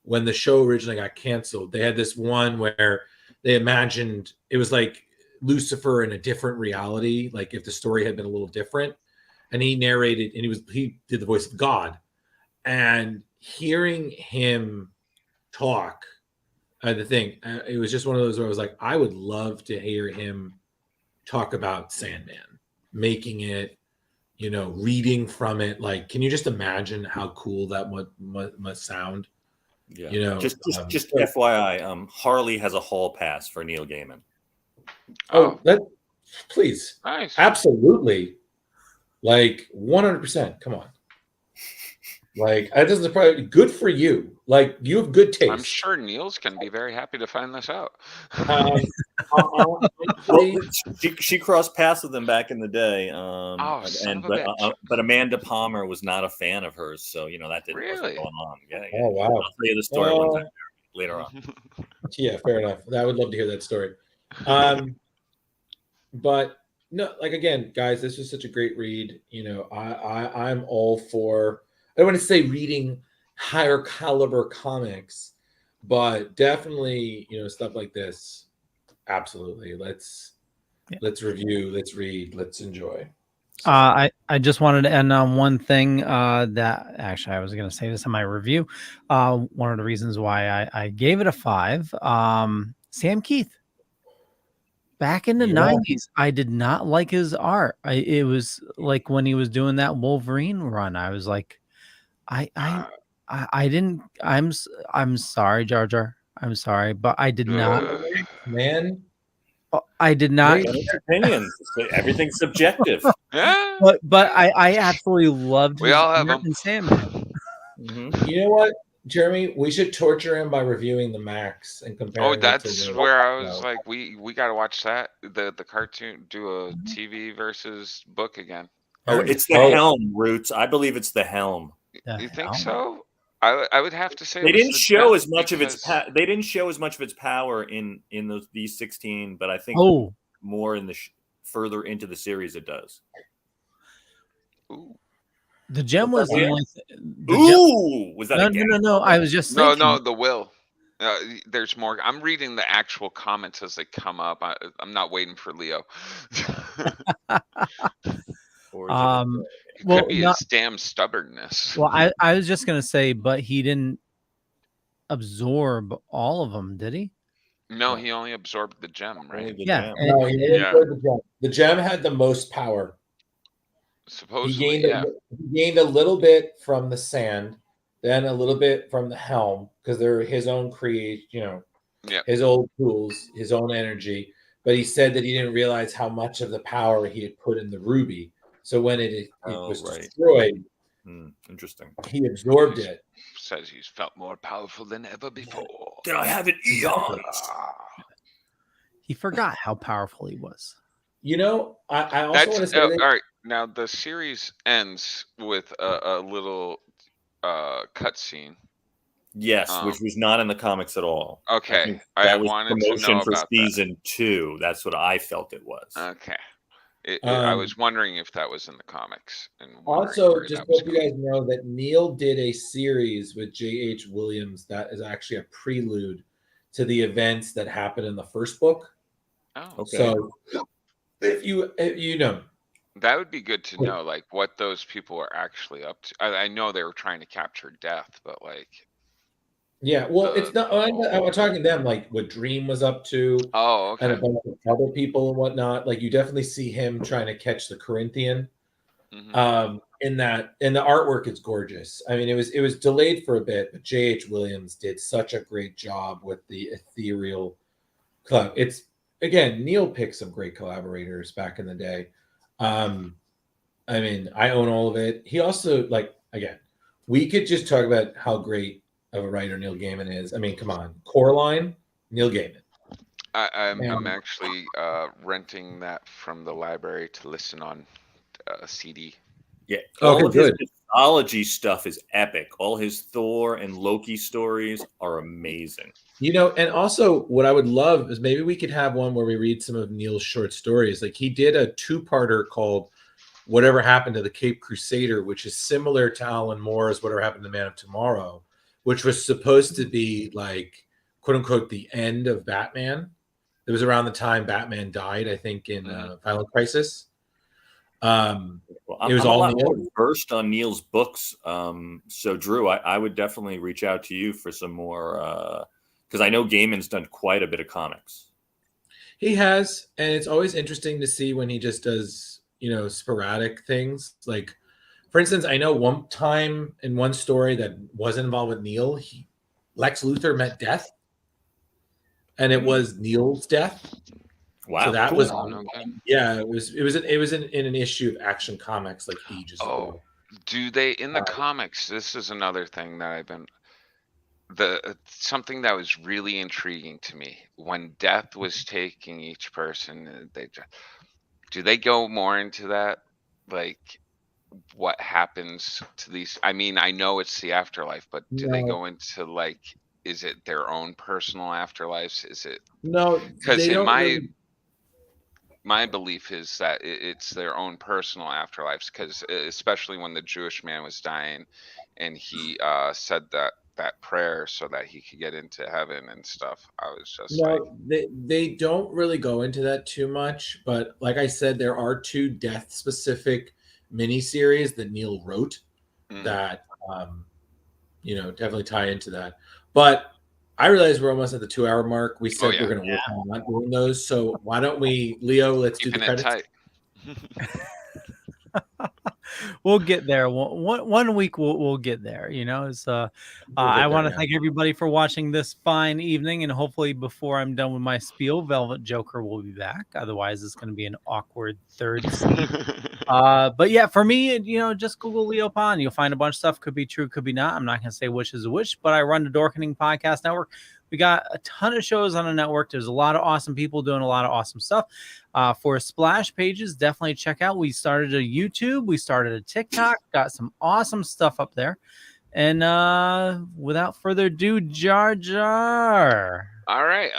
When the show originally got canceled, they had this one where they imagined it was like Lucifer in a different reality, like if the story had been a little different. And he narrated, and he did the voice of God. And hearing him talk, it was just one of those where I was like, I would love to hear him talk about Sandman, making it, reading from it. Like, can you just imagine how cool that must sound? Yeah. Just FYI, Harley has a hall pass for Neil Gaiman. Oh, please. Nice. Absolutely. Like 100%. Come on. Like, that doesn't probably good for you. Like, you have good taste. I'm sure Neil's going to be very happy to find this out. She crossed paths with him back in the day. But Amanda Palmer was not a fan of hers, so that didn't wasn't going on. Yeah. Oh wow! I'll tell you the story one time later on. Yeah, fair enough. I would love to hear that story. But no, like again, guys, this was such a great read. I'm all for. I don't want to say reading higher caliber comics, but definitely, stuff like this. Absolutely. Let's review, let's read, let's enjoy. So. I just wanted to end on one thing that actually I was going to say this in my review. One of the reasons why I gave it a 5. Sam Keith. Back in the 90s, I did not like his art. It was like when he was doing that Wolverine run, I was like, I didn't. I'm sorry, Jar Jar. I'm sorry, but I did not. Man, I did not. Opinions. Everything's subjective. Yeah. But I absolutely loved. We all have them. Sandman. Mm-hmm. You know what, Jeremy? We should torture him by reviewing the Max and comparing. Oh, that's where I was like, we got to watch that. The cartoon, do a TV versus book again. Oh, it's the Helm, Roots. I believe it's the Helm. You think so? I would have to say they didn't show as much of its. They didn't show as much of its power in these 16, but I think more in the further into the series it does. Ooh. The gem was the only. Was that no? I was just thinking. No. The will. There's more. I'm reading the actual comments as they come up. I'm not waiting for Leo. It could be his damn stubbornness. Well, I was just gonna say, but he didn't absorb all of them, did he? No, he only absorbed the gem, right? Yeah. No, he didn't absorb the gem. The gem had the most power. Supposedly, he gained a little bit from the sand, then a little bit from the helm, because they're his own his old tools, his own energy. But he said that he didn't realize how much of the power he had put in the ruby. So when it was destroyed, interesting, he absorbed it. Says he's felt more powerful than ever before. Did I have an eons? He forgot how powerful he was. I also want to say all right. Now the series ends with a little cutscene. Yes, which was not in the comics at all. Okay, I wanted promotion to know for about season 2. That's what I felt it was. Okay. I was wondering if that was in the comics. And also, just hope you guys know that Neil did a series with J.H. Williams that is actually a prelude to the events that happen in the first book. Oh, Okay. So if you know, that would be good to know, like what those people are actually up to. I know they were trying to capture death, but like, yeah, well, it's not. I'm talking to them like what Dream was up to, oh, and a okay. bunch of other people and whatnot. Like you definitely see him trying to catch the Corinthian. Mhm. In that, and the artwork is gorgeous. I mean, it was delayed for a bit, but J.H. Williams did such a great job with the ethereal club. It's again, Neil picked some great collaborators back in the day. I mean, I own all of it. He also like again, we could just talk about how great of a writer Neil Gaiman is. I mean, come on, Coraline, Neil Gaiman. I'm actually renting that from the library to listen on CD. Yeah, Okay, all of his good. mythology stuff is epic. All his Thor and Loki stories are amazing. You know, and also what I would love is maybe we could have one where we read some of Neil's short stories. Like he did a two-parter called Whatever Happened to the Cape Crusader, which is similar to Alan Moore's Whatever Happened to the Man of Tomorrow, which was supposed to be like, quote unquote, the end of Batman. It was around the time Batman died, I think, in Violent Crisis. Well, It was I'm a all lot Neil. more versed on Neil's books. So, Drew, I would definitely reach out to you for some more, because I know Gaiman's done quite a bit of comics. He has, and it's always interesting to see when he just does, you know, sporadic things. Like, for instance, I know one time in one story that wasn't involved with Neil, Lex Luthor met death, and it was Neil's death. Wow, So that cool. was, Okay. yeah, it was in an issue of Action Comics like ages ago. Do they in the comics? This is another thing that I've been something that was really intriguing to me when death was taking each person. Do they go more into that, like what happens to these? I mean, I know it's the afterlife, but do they No, go into like, is it their own personal afterlives? Is it no, because they in don't really. my belief is that it's their own personal afterlives, because especially when the Jewish man was dying and he said that prayer so that he could get into heaven and stuff, I was just like, No, they don't really go into that too much, but like I said, there are two death specific miniseries that Neil wrote that you know definitely tie into that. But I realize we're almost at the 2 hour mark. We oh said we're yeah, going to work on not doing those, so why don't we, Leo? Let's do the keeping it credits. tight. We'll get there. One week we'll get there. You know, it's I want to thank everybody for watching this fine evening, and hopefully before I'm done with my spiel, Velvet Joker will be back. Otherwise, it's going to be an awkward third seat. But yeah, for me, you know, just Google Leo Pond. You'll find a bunch of stuff. Could be true, could be not. I'm not going to say which is which, but I run the Dorkening Podcast Network. We got a ton of shows on the network. There's a lot of awesome people doing a lot of awesome stuff. For Splash Pages, definitely check out. We started a YouTube. We started a TikTok. Got some awesome stuff up there. And without further ado, Jar Jar. All right,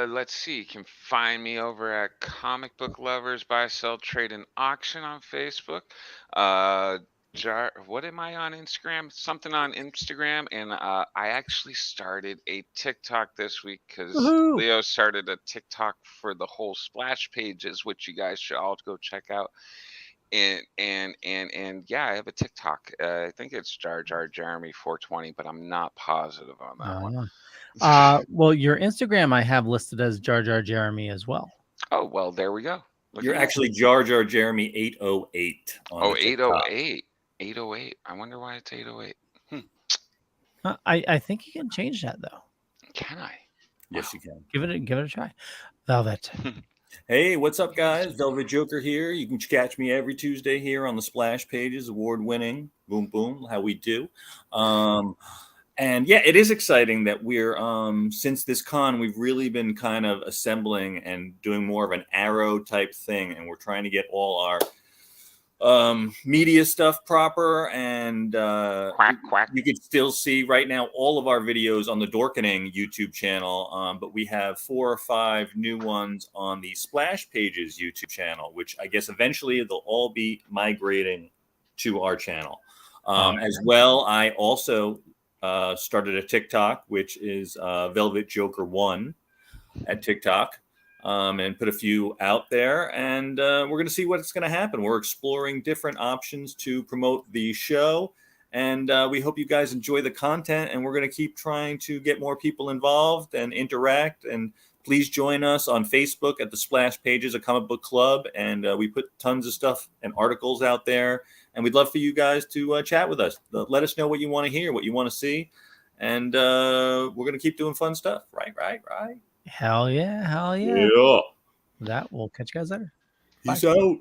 let's see. You can find me over at Comic Book Lovers Buy, Sell, Trade, and Auction on Facebook. What am I on Instagram? Something on Instagram, and I actually started a TikTok this week because Woohoo! Leo started a TikTok for the whole Splash Pages, which you guys should all go check out. And yeah, I have a TikTok. I think it's Jar Jar Jeremy 420, but I'm not positive on that one. Well, your Instagram I have listed as Jar Jar Jeremy as well. Oh, well, there we go. Look You're at that. actually Jar Jar Jeremy 808 on Oh, the TikTok. 808. 808. I wonder why it's 808. I think you can change that though. Can I? Yes, you can. Give it a try. Velvet. Hey, what's up, guys? Velvet Joker here. You can catch me every Tuesday here on the Splash Pages, award-winning. Boom, boom, how we do. And yeah, it is exciting that we're, since this con, we've really been kind of assembling and doing more of an Arrow type thing. And we're trying to get all our media stuff proper. And Quack, quack. you can still see right now all of our videos on the Dorkening YouTube channel. But we have 4 or 5 new ones on the Splash Pages YouTube channel, which I guess eventually they'll all be migrating to our channel. As well, I also started a TikTok, which is Velvet Joker 1 at TikTok, and put a few out there. And we're going to see what's going to happen. We're exploring different options to promote the show. And we hope you guys enjoy the content. And we're going to keep trying to get more people involved and interact. And please join us on Facebook at the Splash Pages, a comic book club. And we put tons of stuff and articles out there. And we'd love for you guys to chat with us. Let us know what you want to hear, what you want to see. And we're going to keep doing fun stuff. Right. Hell yeah. Yeah. That we'll catch you guys later. Peace out.